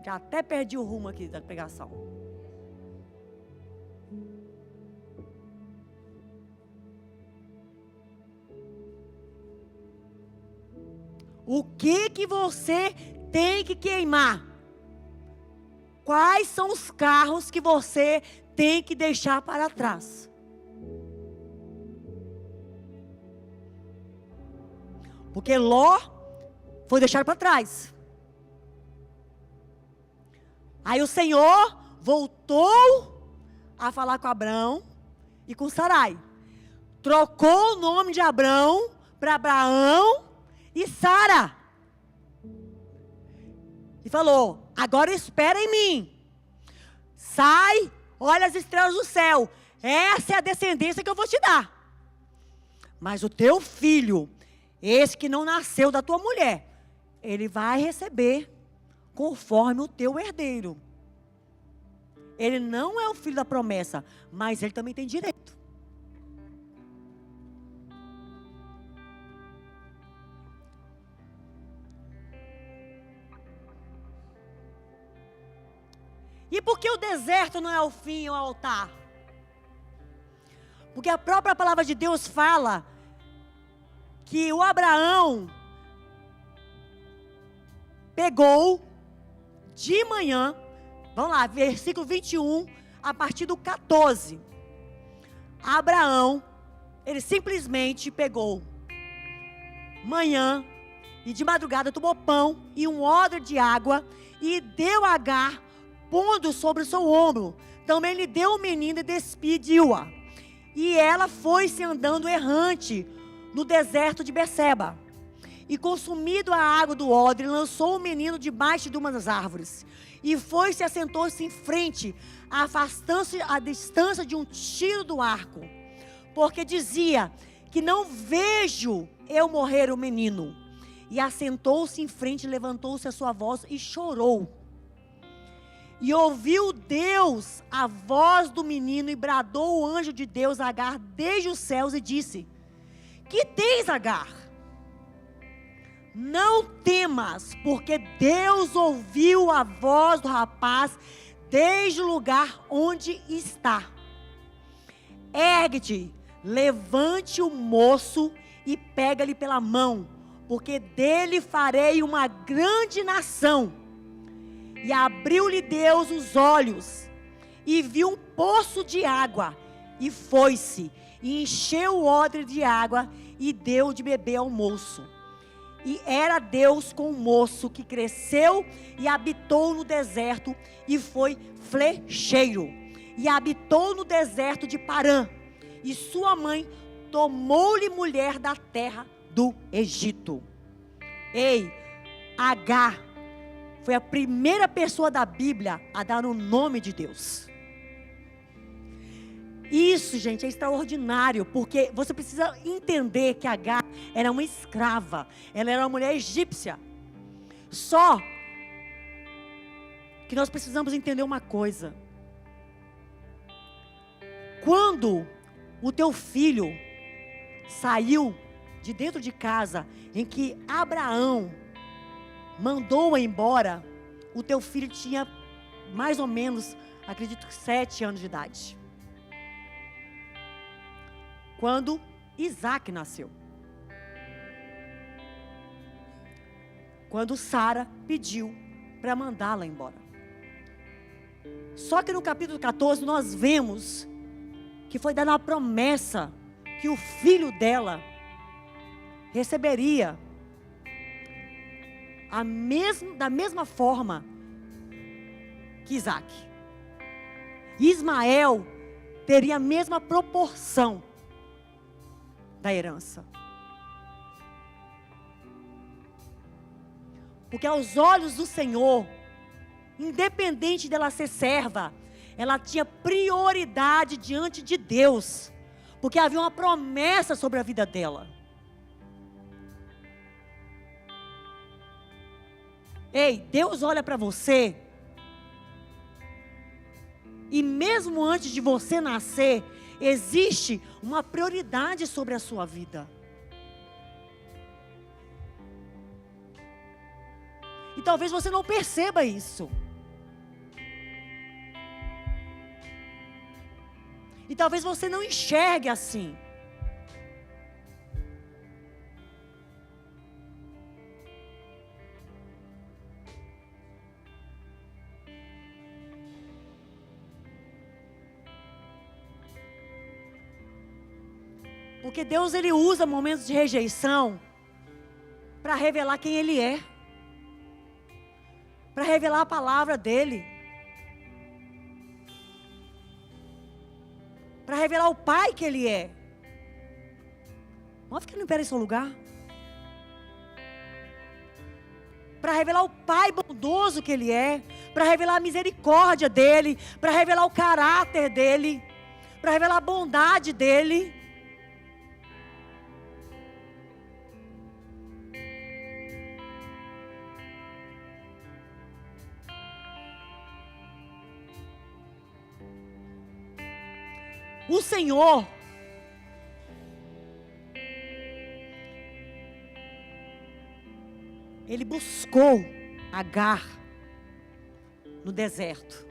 Já até perdi o rumo aqui da pregação. O que você tem que queimar? Quais são os carros que você tem que deixar para trás? Porque Ló foi deixado para trás. Aí o Senhor voltou a falar com Abrão e com Sarai. Trocou o nome de Abrão para Abraão e Sara. E falou, agora espera em mim. Sai, olha as estrelas do céu. Essa é a descendência que eu vou te dar. Mas o teu filho, esse que não nasceu da tua mulher, ele vai receber conforme o teu herdeiro. Ele não é o filho da promessa, mas ele também tem direito. E por que o deserto não é o fim, o altar? Porque a própria palavra de Deus fala que o Abraão pegou de manhã, vamos lá, versículo 21, a partir do 14. Abraão, ele simplesmente pegou manhã e de madrugada tomou pão e um odre de água e deu a Agar, pondo sobre o seu ombro. Também lhe deu o menino e despediu-a. E ela foi-se andando errante no deserto de Beceba. E consumido a água do odre, lançou o menino debaixo de uma das árvores. E foi-se e assentou-se em frente, afastando-se a distância de um tiro do arco. Porque dizia que não vejo eu morrer o menino. E assentou-se em frente, levantou-se a sua voz e chorou. E ouviu Deus a voz do menino e bradou o anjo de Deus a Agar desde os céus e disse: que tens, Agar? Não temas, porque Deus ouviu a voz do rapaz desde o lugar onde está. Ergue-te, levante o moço e pega-lhe pela mão, porque dele farei uma grande nação. E abriu-lhe Deus os olhos, e viu um poço de água, e foi-se, e encheu o odre de água, e deu de beber ao moço. E era Deus com o moço, que cresceu, e habitou no deserto, e foi flecheiro, e habitou no deserto de Parã, e sua mãe tomou-lhe mulher da terra do Egito. Ei, Agar foi a primeira pessoa da Bíblia a dar o nome de Deus. Isso, gente, é extraordinário, porque você precisa entender que Agar era uma escrava, ela era uma mulher egípcia. Só que nós precisamos entender uma coisa. Quando o teu filho saiu de dentro de casa, em que Abraão mandou-a embora, o teu filho tinha mais ou menos, acredito que 7 anos de idade. Quando Isaac nasceu. Quando Sara pediu para mandá-la embora. Só que no capítulo 14 nós vemos que foi dada uma promessa que o filho dela receberia da mesma forma que Isaac. Ismael teria a mesma proporção da herança. Porque aos olhos do Senhor, independente dela ser serva, ela tinha prioridade diante de Deus, porque havia uma promessa sobre a vida dela. Ei, Deus olha para você, e mesmo antes de você nascer, existe uma prioridade sobre a sua vida. E talvez você não perceba isso. E talvez você não enxergue assim. Porque Deus, Ele usa momentos de rejeição para revelar quem Ele é. Para revelar a palavra dEle. Para revelar o Pai que Ele é. Vamos ficar em pé em seu lugar. Para revelar o Pai bondoso que Ele é. Para revelar a misericórdia dEle. Para revelar o caráter dEle. Para revelar a bondade dEle. O Senhor Ele buscou Agar no deserto,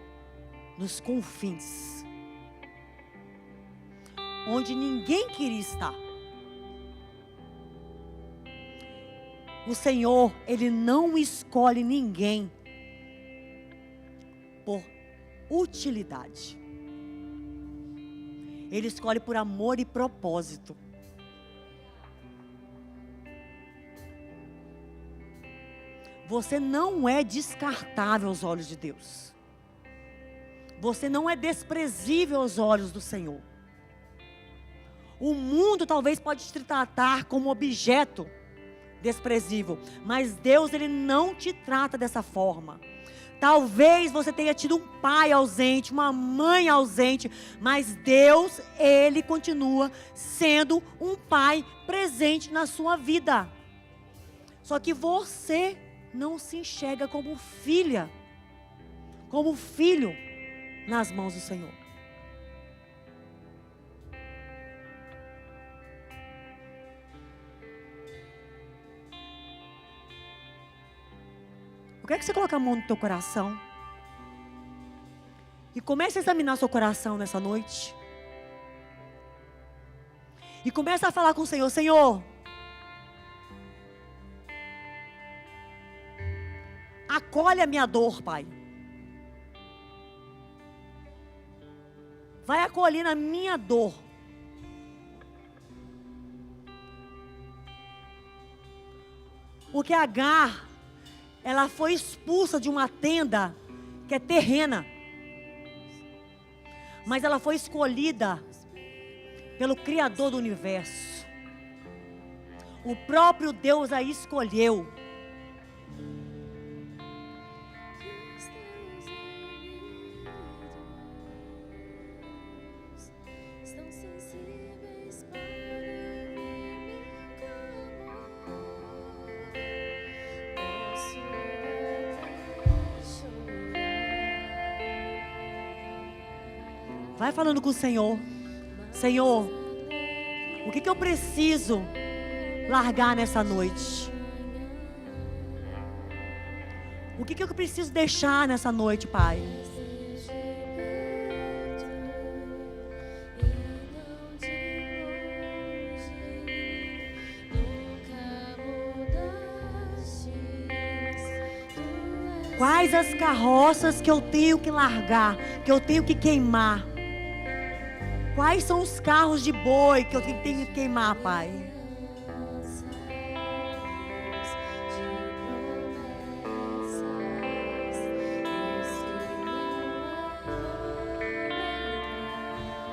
nos confins, onde ninguém queria estar. O Senhor, Ele não escolhe ninguém por utilidade. Ele escolhe por amor e propósito. Você não é descartável aos olhos de Deus. Você não é desprezível aos olhos do Senhor. O mundo talvez pode te tratar como objeto desprezível, mas Deus, Ele não te trata dessa forma. Talvez você tenha tido um pai ausente, uma mãe ausente, mas Deus, Ele continua sendo um pai presente na sua vida. Só que você não se enxerga como filha, como filho nas mãos do Senhor. Eu quero que você coloque a mão no teu coração. E comece a examinar seu coração nessa noite. E comece a falar com o Senhor. Senhor, acolhe a minha dor, Pai. Vai acolher na minha dor. Porque Agar, ela foi expulsa de uma tenda que é terrena. Mas ela foi escolhida pelo Criador do universo. O próprio Deus a escolheu. Vai falando com o Senhor. Senhor, o que eu preciso largar nessa noite? O que eu preciso deixar nessa noite, Pai? Quais as carroças que eu tenho que largar, que eu tenho que queimar? Quais são os carros de boi que eu tenho que queimar, Pai?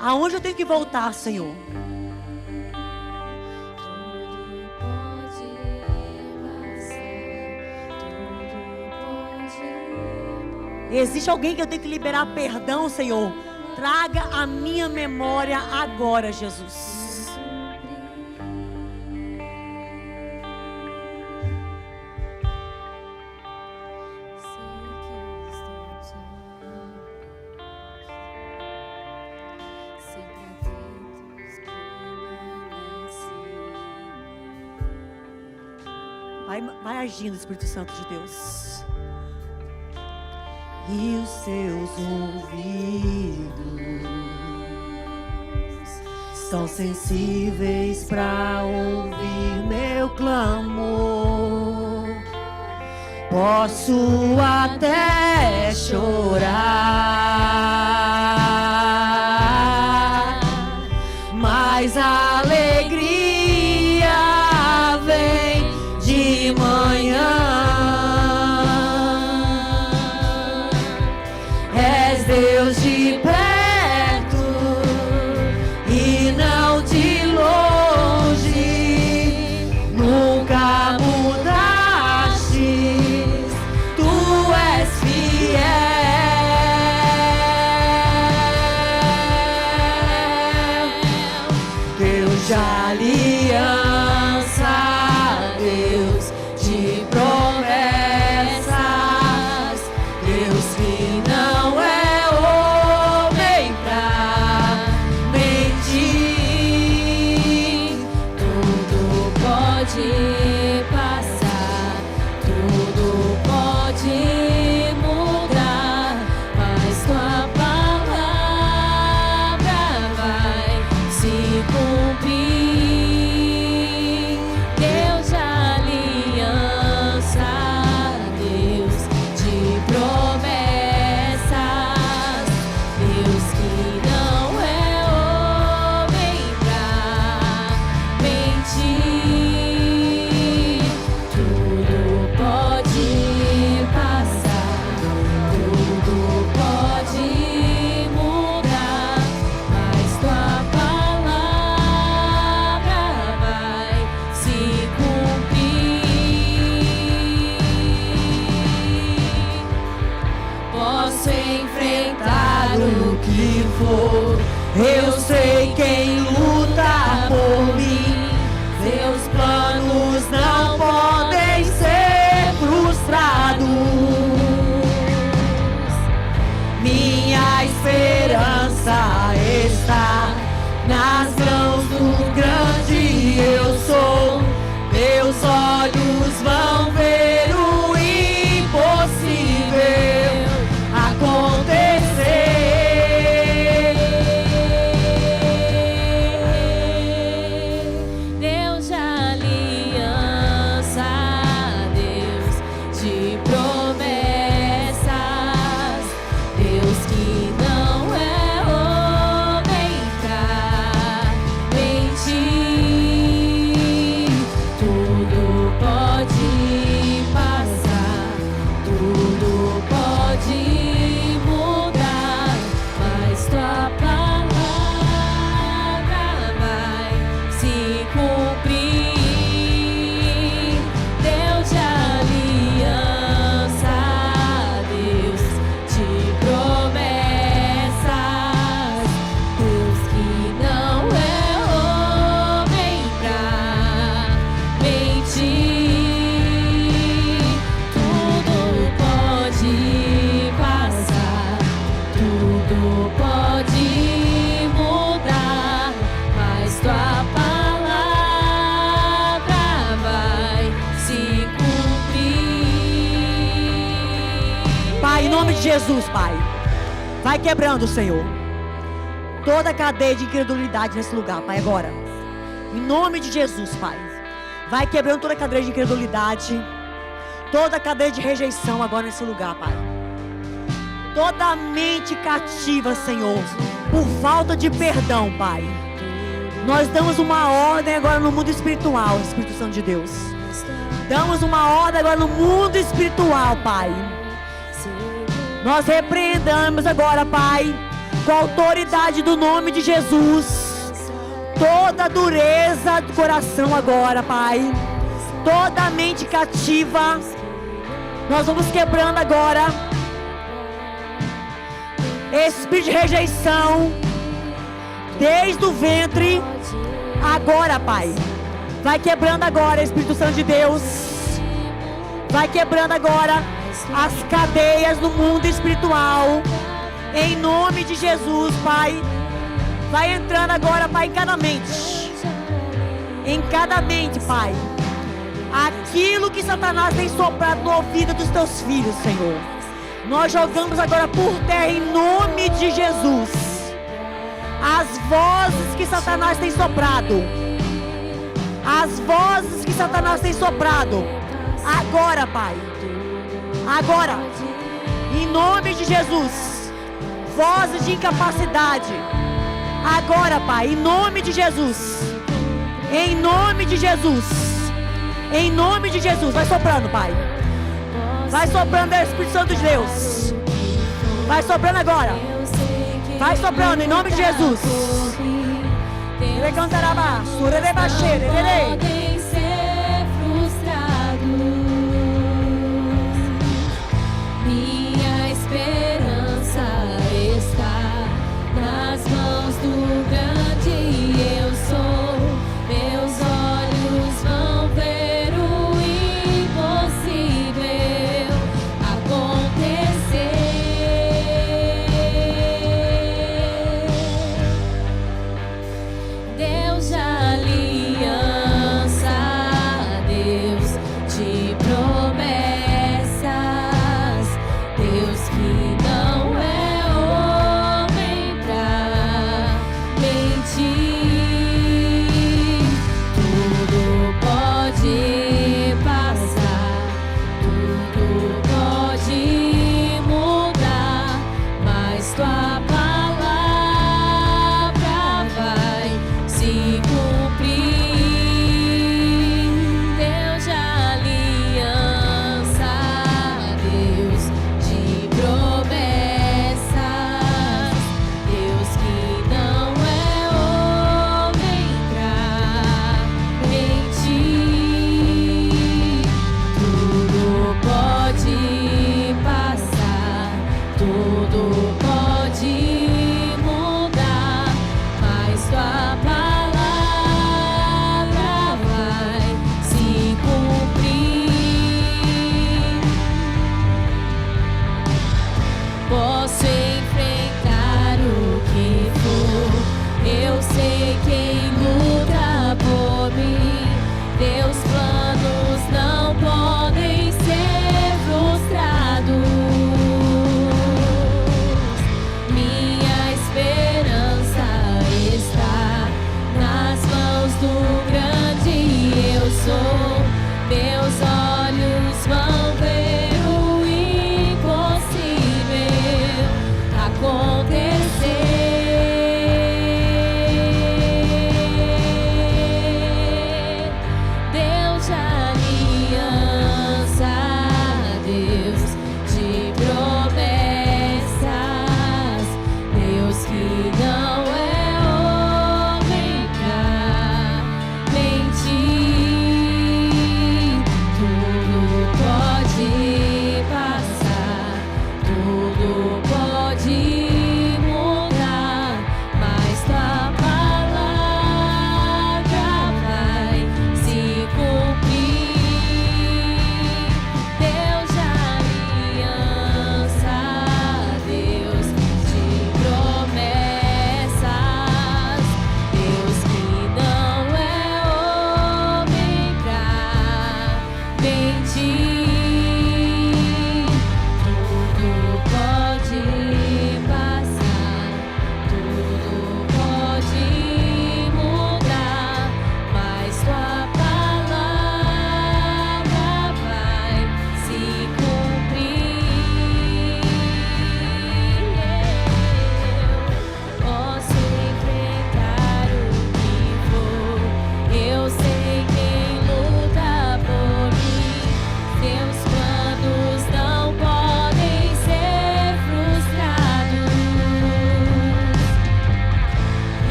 Aonde eu tenho que voltar, Senhor? Existe alguém que eu tenho que liberar perdão, Senhor? Traga a minha memória agora, Jesus. Vai agindo, Espírito Santo de Deus. E os seus ouvidos são sensíveis para ouvir meu clamor. Posso até chorar, mas a alegria vem de manhã. Deus de perto e não de longe, nunca mudaste, tu és fiel. Deus de aliança, Deus de promessas, Deus que não é eu sei quem luta por mim. Seus planos não podem ser frustrados. Minha esperança está nas mãos do grande eu sou. Meus olhos vão ver o impossível acontecer. Pai, em nome de Jesus, Pai. Vai quebrando, Senhor, toda cadeia de incredulidade nesse lugar, Pai, agora. Em nome de Jesus, Pai. Vai quebrando toda cadeia de incredulidade, toda cadeia de rejeição agora nesse lugar, Pai. Toda mente cativa, Senhor, por falta de perdão, Pai. Nós damos uma ordem agora no mundo espiritual, Espírito Santo de Deus. Damos uma ordem agora no mundo espiritual, Pai. Nós repreendamos agora, Pai, com a autoridade do nome de Jesus, toda dureza do coração agora, Pai. Toda mente cativa, nós vamos quebrando agora. Espírito de rejeição, desde o ventre, agora, Pai. Vai quebrando agora, Espírito Santo de Deus. Vai quebrando agora as cadeias do mundo espiritual. Em nome de Jesus, Pai. Vai entrando agora, Pai, em cada mente. Em cada mente, Pai. Aquilo que Satanás tem soprado no ouvido dos teus filhos, Senhor. Nós jogamos agora por terra em nome de Jesus. As vozes que Satanás tem soprado. As vozes que Satanás tem soprado. Agora, Pai. Agora. Em nome de Jesus. Vozes de incapacidade. Agora, Pai. Em nome de Jesus. Em nome de Jesus. Em nome de Jesus. Vai soprando, Pai. Vai soprando, Espírito Santo de Deus. Vai soprando agora. Vai soprando em nome de Jesus. Podem ser frustrados. Minha esperança está nas mãos do grande eu sou. Meus olhos vão ver o impossível acontecer. Deus de aliança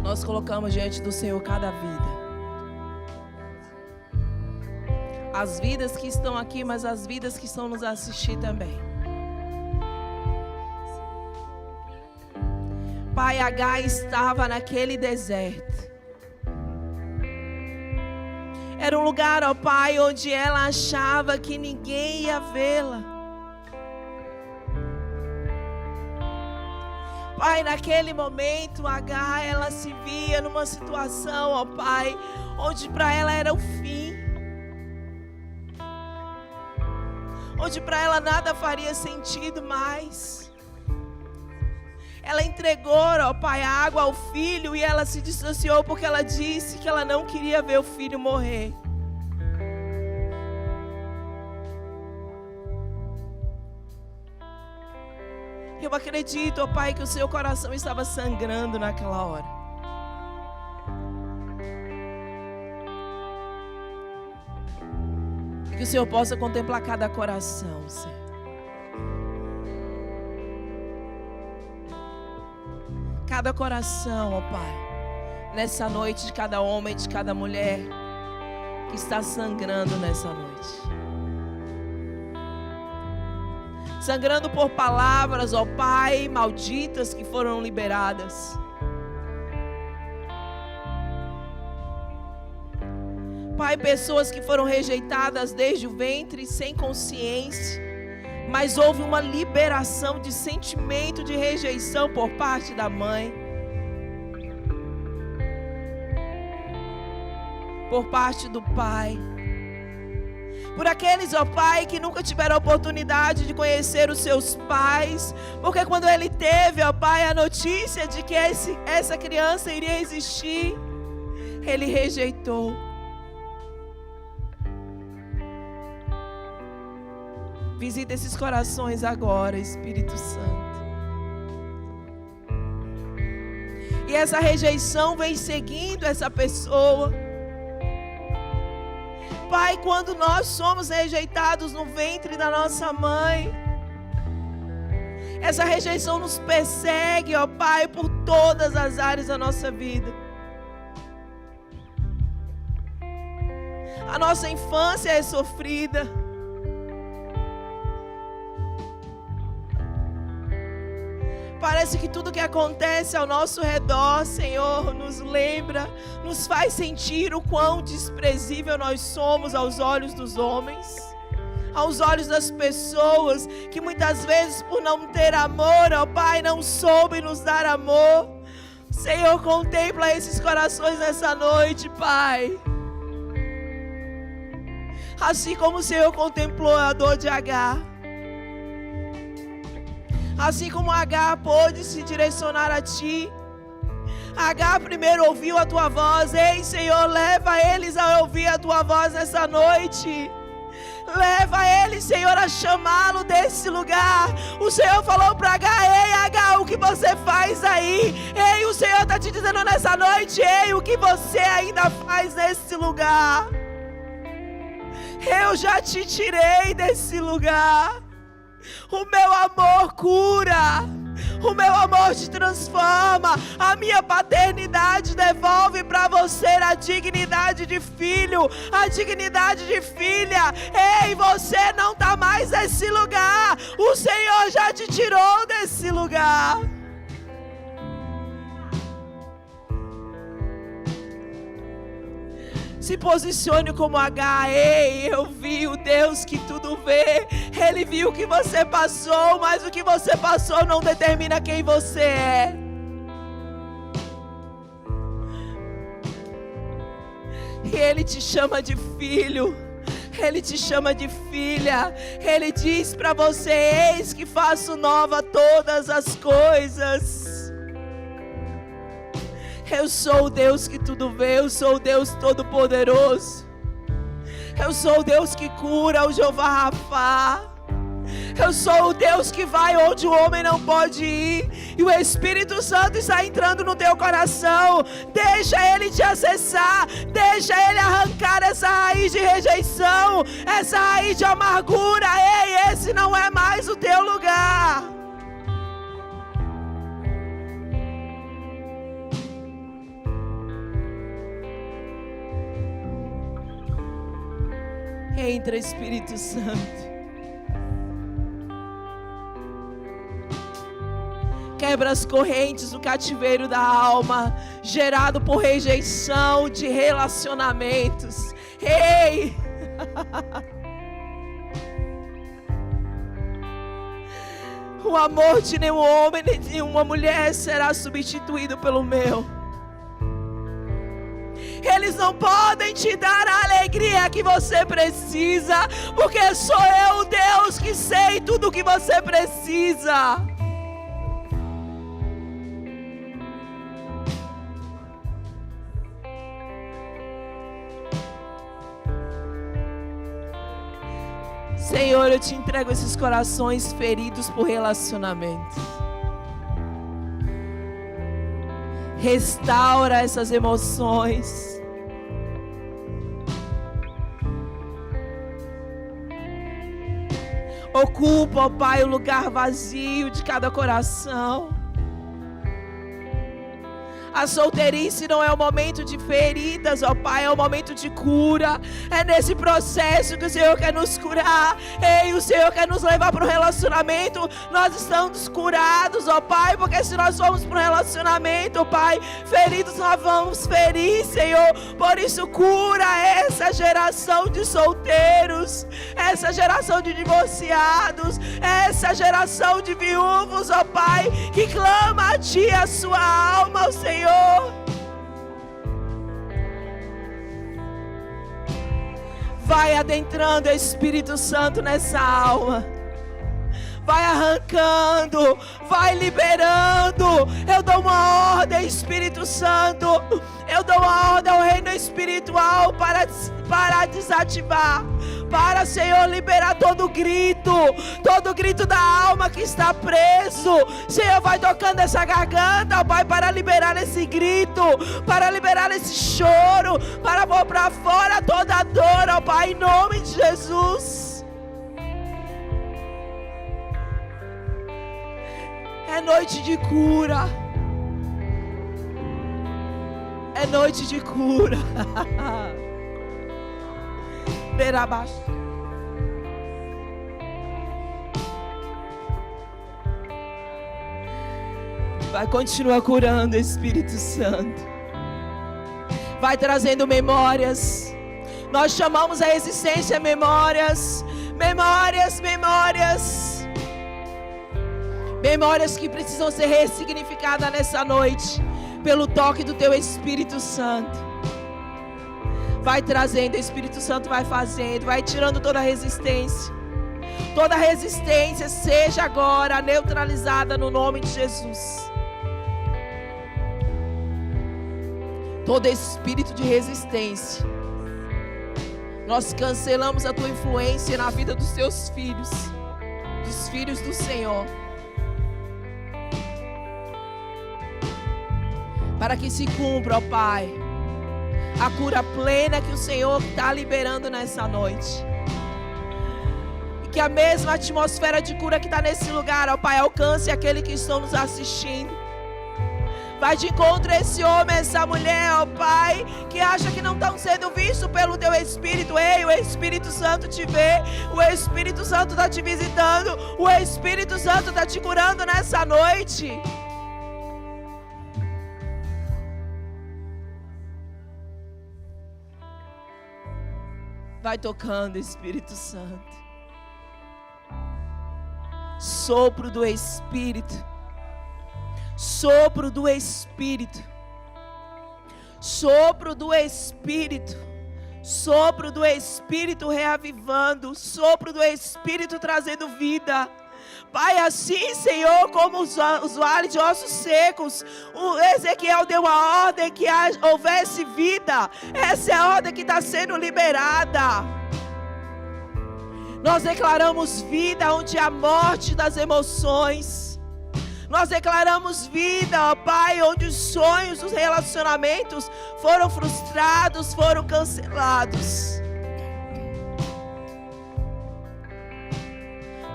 Nós colocamos diante do Senhor cada vida. As vidas que estão aqui, mas as vidas que estão nos assistindo também. Pai, Agar estava naquele deserto. Era um lugar, ó Pai, onde ela achava que ninguém ia vê-la. Pai, naquele momento, Agar, ela se via numa situação, ó Pai, onde para ela era o fim. Onde para ela nada faria sentido mais. Ela entregou, ó Pai, a água ao filho e ela se distanciou porque ela disse que ela não queria ver o filho morrer. Eu acredito, ó Pai, que o seu coração estava sangrando naquela hora. Que o Senhor possa contemplar cada coração, Senhor. Cada coração, ó Pai, nessa noite, de cada homem, de cada mulher que está sangrando nessa noite. Sangrando por palavras, ó Pai, malditas que foram liberadas. Pai, pessoas que foram rejeitadas desde o ventre, sem consciência, mas houve uma liberação de sentimento de rejeição por parte da mãe, por parte do pai. Por aqueles, ó Pai, que nunca tiveram a oportunidade de conhecer os seus pais, porque quando ele teve, ó Pai, a notícia de que essa criança iria existir, ele rejeitou. Visita esses corações agora, Espírito Santo. E essa rejeição vem seguindo essa pessoa. Pai, quando nós somos rejeitados no ventre da nossa mãe, essa rejeição nos persegue, ó Pai, por todas as áreas da nossa vida. A nossa infância é sofrida. Parece que tudo que acontece ao nosso redor, Senhor, nos lembra, nos faz sentir o quão desprezível nós somos aos olhos dos homens, aos olhos das pessoas que muitas vezes, por não ter amor, ó Pai, não soube nos dar amor. Senhor, contempla esses corações nessa noite, Pai. Assim como o Senhor contemplou a dor de Agar. Assim como Agar pôde se direcionar a Ti. Agar primeiro ouviu a Tua voz. Ei, Senhor, leva eles a ouvir a Tua voz nessa noite. Leva eles, Senhor, a chamá-lo desse lugar. O Senhor falou para Agar: ei, Agar, o que você faz aí? Ei, o Senhor está te dizendo nessa noite: ei, o que você ainda faz nesse lugar? Eu já te tirei desse lugar. O meu amor cura, o meu amor te transforma, a minha paternidade devolve para você a dignidade de filho, a dignidade de filha. Ei, você não está mais nesse lugar, o Senhor já te tirou desse lugar. Se posicione como Agar. Ei, eu vi o Deus que tudo vê. Ele viu o que você passou, mas o que você passou não determina quem você é. E Ele te chama de filho. Ele te chama de filha. Ele diz para você: eis que faço nova todas as coisas. Eu sou o Deus que tudo vê, eu sou o Deus todo-poderoso. Eu sou o Deus que cura, o Jeová Rafá. Eu sou o Deus que vai onde o homem não pode ir. E o Espírito Santo está entrando no teu coração. Deixa Ele te acessar. Deixa Ele arrancar essa raiz de rejeição, essa raiz de amargura. Ei, esse não é mais o teu lugar. Entra, Espírito Santo. Quebra as correntes do cativeiro da alma, gerado por rejeição de relacionamentos. Ei! O amor de nenhum homem nem de nenhuma mulher será substituído pelo meu. Eles não podem te dar a alegria que você precisa, porque sou eu, Deus, que sei tudo o que você precisa. Senhor, eu te entrego esses corações feridos por relacionamentos. Restaura essas emoções. Ocupa, ó Pai, o lugar vazio de cada coração. A solteirice não é o momento de feridas, ó Pai, é o momento de cura. É nesse processo que o Senhor quer nos curar. Ei, o Senhor quer nos levar para o relacionamento. Nós estamos curados, ó Pai, porque se nós formos para o relacionamento, ó Pai, feridos nós vamos ferir, Senhor. Por isso cura essa geração de solteiros, essa geração de divorciados, essa geração de viúvos, ó Pai, que clama a Ti a sua alma, ó Senhor. Vai adentrando, Espírito Santo, nessa alma. Vai arrancando, vai liberando. Eu dou uma ordem, Espírito Santo. Eu dou uma ordem ao reino espiritual para desativar. Para, Senhor, liberar todo grito da alma que está preso. Senhor, vai tocando essa garganta, Pai, para liberar esse grito, para liberar esse choro, para pôr para fora toda a dor, ó Pai, em nome de Jesus. É noite de cura. É noite de cura. Berabaixo. Vai continuar curando, Espírito Santo. Vai trazendo memórias. Nós chamamos a existência memórias. Memórias, memórias. Memórias que precisam ser ressignificadas nessa noite, pelo toque do Teu Espírito Santo. Vai trazendo, o Espírito Santo vai fazendo, vai tirando toda a resistência. Toda a resistência seja agora neutralizada no nome de Jesus. Todo espírito de resistência, nós cancelamos a Tua influência na vida dos Teus filhos, dos filhos do Senhor. Para que se cumpra, ó Pai, a cura plena que o Senhor está liberando nessa noite. E que a mesma atmosfera de cura que está nesse lugar, ó Pai, alcance aquele que estão nos assistindo. Vai de encontro a esse homem, essa mulher, ó Pai, que acha que não estão sendo vistos pelo Teu Espírito. Ei, o Espírito Santo te vê, o Espírito Santo está te visitando, o Espírito Santo está te curando nessa noite. Vai tocando, Espírito Santo. Sopro do Espírito. Sopro do Espírito. Sopro do Espírito. Sopro do Espírito reavivando. Sopro do Espírito trazendo vida. Pai, assim, Senhor, como os vales de ossos secos, o Ezequiel deu a ordem que houvesse vida. Essa é a ordem que está sendo liberada. Nós declaramos vida onde há morte das emoções. Nós declaramos vida, ó Pai, onde os sonhos, os relacionamentos foram frustrados, foram cancelados.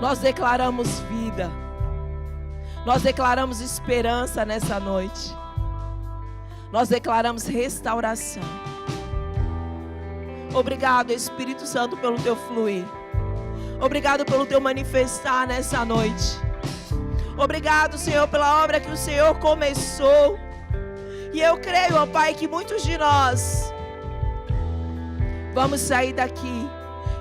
Nós declaramos vida. Nós declaramos esperança nessa noite. Nós declaramos restauração. Obrigado, Espírito Santo, pelo teu fluir. Obrigado pelo teu manifestar nessa noite. Obrigado, Senhor, pela obra que o Senhor começou. E eu creio, ó Pai, que muitos de nós vamos sair daqui.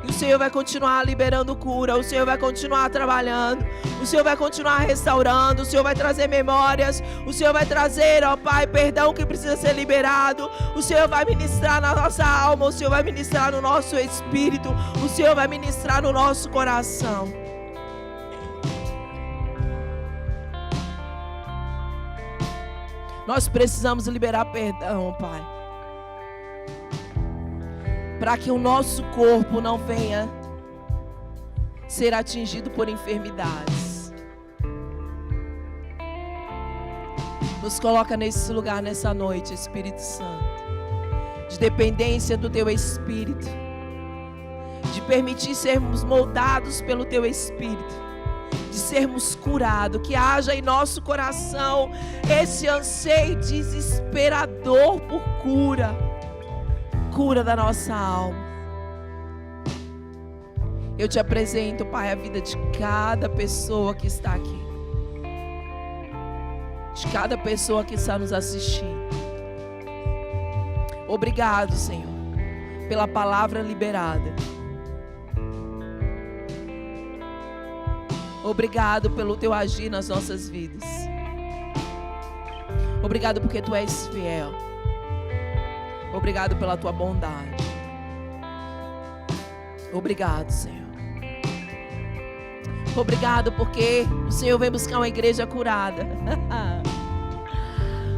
E o Senhor vai continuar liberando cura. O Senhor vai continuar trabalhando. O Senhor vai continuar restaurando. O Senhor vai trazer memórias. O Senhor vai trazer, ó Pai, perdão que precisa ser liberado. O Senhor vai ministrar na nossa alma. O Senhor vai ministrar no nosso espírito. O Senhor vai ministrar no nosso coração. Nós precisamos liberar perdão, Pai, para que o nosso corpo não venha ser atingido por enfermidades. Nos coloca nesse lugar nessa noite, Espírito Santo, de dependência do Teu Espírito, de permitir sermos moldados pelo Teu Espírito, de sermos curados, que haja em nosso coração esse anseio desesperador por cura. Cura da nossa alma. Eu te apresento, Pai, a vida de cada pessoa que está aqui, de cada pessoa que está nos assistindo. Obrigado, Senhor, pela palavra liberada. Obrigado pelo teu agir nas nossas vidas. Obrigado porque tu és fiel. Obrigado pela tua bondade. Obrigado, Senhor. Obrigado porque o Senhor vem buscar uma igreja curada.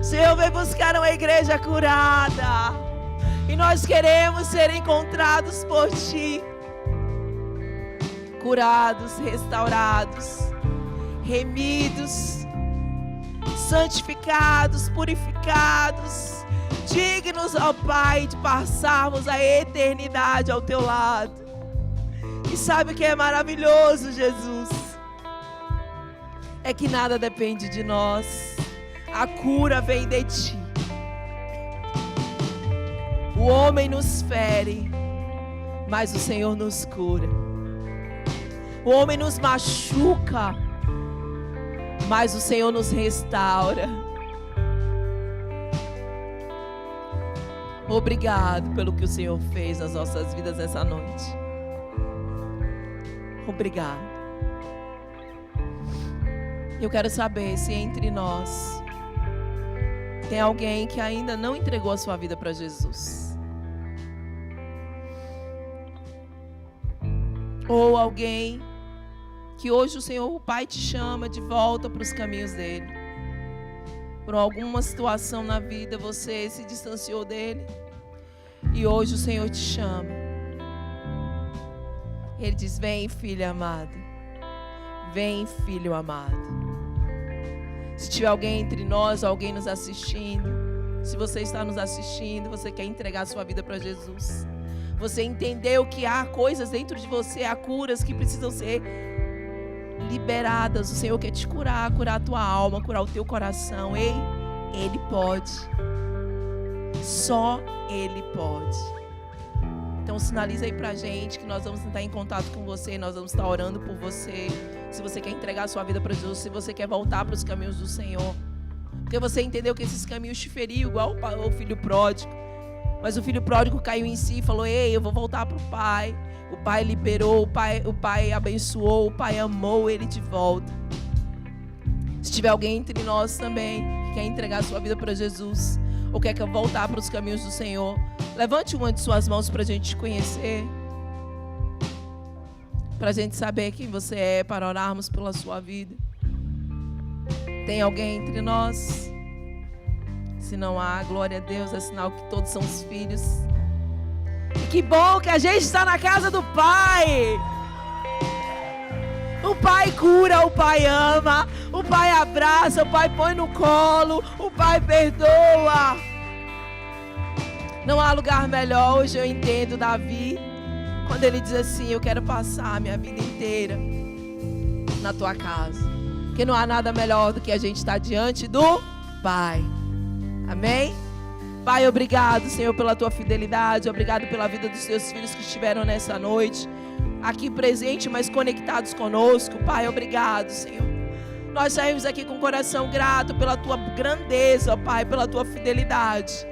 O Senhor vem buscar uma igreja curada. E nós queremos ser encontrados por Ti. Curados, restaurados, remidos, santificados, purificados, dignos, ó Pai, de passarmos a eternidade ao Teu lado. E sabe o que é maravilhoso, Jesus? É que nada depende de nós. A cura vem de Ti. O homem nos fere, mas o Senhor nos cura. O homem nos machuca, mas o Senhor nos restaura. Obrigado pelo que o Senhor fez nas nossas vidas essa noite. Obrigado. Eu quero saber se entre nós tem alguém que ainda não entregou a sua vida para Jesus. Ou alguém que hoje o Senhor, o Pai, te chama de volta para os caminhos dele. Por alguma situação na vida você se distanciou dele e hoje o Senhor te chama. Ele diz: vem, filha amada. Vem, filho amado. Se tiver alguém entre nós, alguém nos assistindo, se você está nos assistindo, você quer entregar a sua vida para Jesus, você entendeu que há coisas dentro de você, há curas que precisam ser liberadas. O Senhor quer te curar, curar a tua alma, curar o teu coração. Ei, Ele pode. Só Ele pode. Então sinaliza aí pra gente que nós vamos estar em contato com você, nós vamos estar orando por você. Se você quer entregar a sua vida para Jesus, se você quer voltar para os caminhos do Senhor, porque você entendeu que esses caminhos te feriam, igual o filho pródigo. Mas o filho pródigo caiu em si e falou: ei, eu vou voltar para o Pai. O Pai liberou, o pai abençoou, o Pai amou ele de volta. Se tiver alguém entre nós também que quer entregar a sua vida para Jesus, ou quer voltar para os caminhos do Senhor, levante uma de suas mãos para a gente te conhecer, para a gente saber quem você é, para orarmos pela sua vida. Tem alguém entre nós? Se não há, glória a Deus, é sinal que todos são os filhos. E que bom que a gente está na casa do Pai. O Pai cura, o Pai ama, o Pai abraça, o Pai põe no colo, o Pai perdoa. Não há lugar melhor. Hoje eu entendo Davi, quando ele diz assim: eu quero passar a minha vida inteira na tua casa. Porque não há nada melhor do que a gente estar diante do Pai. Amém? Pai, obrigado, Senhor, pela tua fidelidade. Obrigado pela vida dos teus filhos que estiveram nessa noite aqui presente, mas conectados conosco. Pai, obrigado, Senhor. Nós saímos aqui com o coração grato pela tua grandeza, Pai, pela tua fidelidade.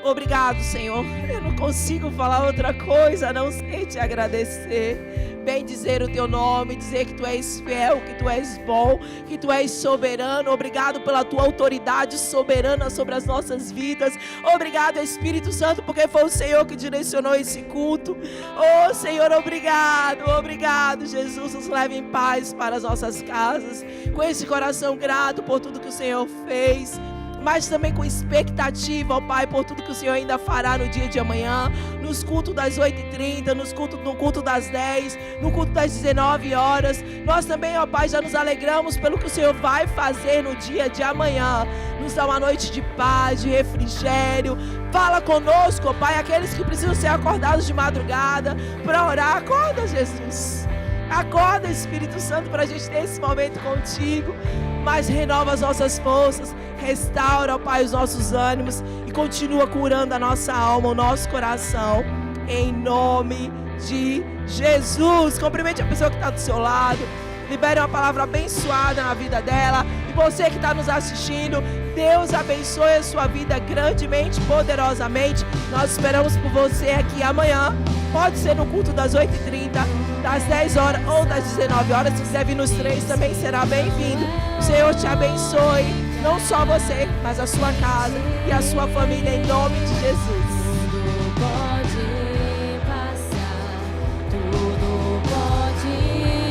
Obrigado, Senhor. Eu não consigo falar outra coisa a não ser te agradecer. Bem dizer o teu nome, dizer que tu és fiel, que tu és bom, que tu és soberano. Obrigado pela tua autoridade soberana sobre as nossas vidas. Obrigado, Espírito Santo, porque foi o Senhor que direcionou esse culto. Oh, Senhor, obrigado, obrigado, Jesus. Nos leve em paz para as nossas casas, com esse coração grato por tudo que o Senhor fez, mas também com expectativa, ó Pai, por tudo que o Senhor ainda fará no dia de amanhã, nos cultos das 8h30, no culto das 10, no culto das 19 horas. Nós também, ó Pai, já nos alegramos pelo que o Senhor vai fazer no dia de amanhã. Nos dá uma noite de paz, de refrigério. Fala conosco, ó Pai, aqueles que precisam ser acordados de madrugada para orar. Acorda, Jesus. Acorda, Espírito Santo, para a gente ter esse momento contigo. Mas renova as nossas forças, restaura, ó Pai, os nossos ânimos e continua curando a nossa alma, o nosso coração, em nome de Jesus. Cumprimente a pessoa que está do seu lado, libere uma palavra abençoada na vida dela. E você que está nos assistindo, Deus abençoe a sua vida grandemente, poderosamente. Nós esperamos por você aqui amanhã. Pode ser no culto das 8h30, das 10 horas ou das 19 horas. Se quiser vir nos 3, também será bem-vindo. O Senhor te abençoe, não só você, mas a sua casa e a sua família, em nome de Jesus.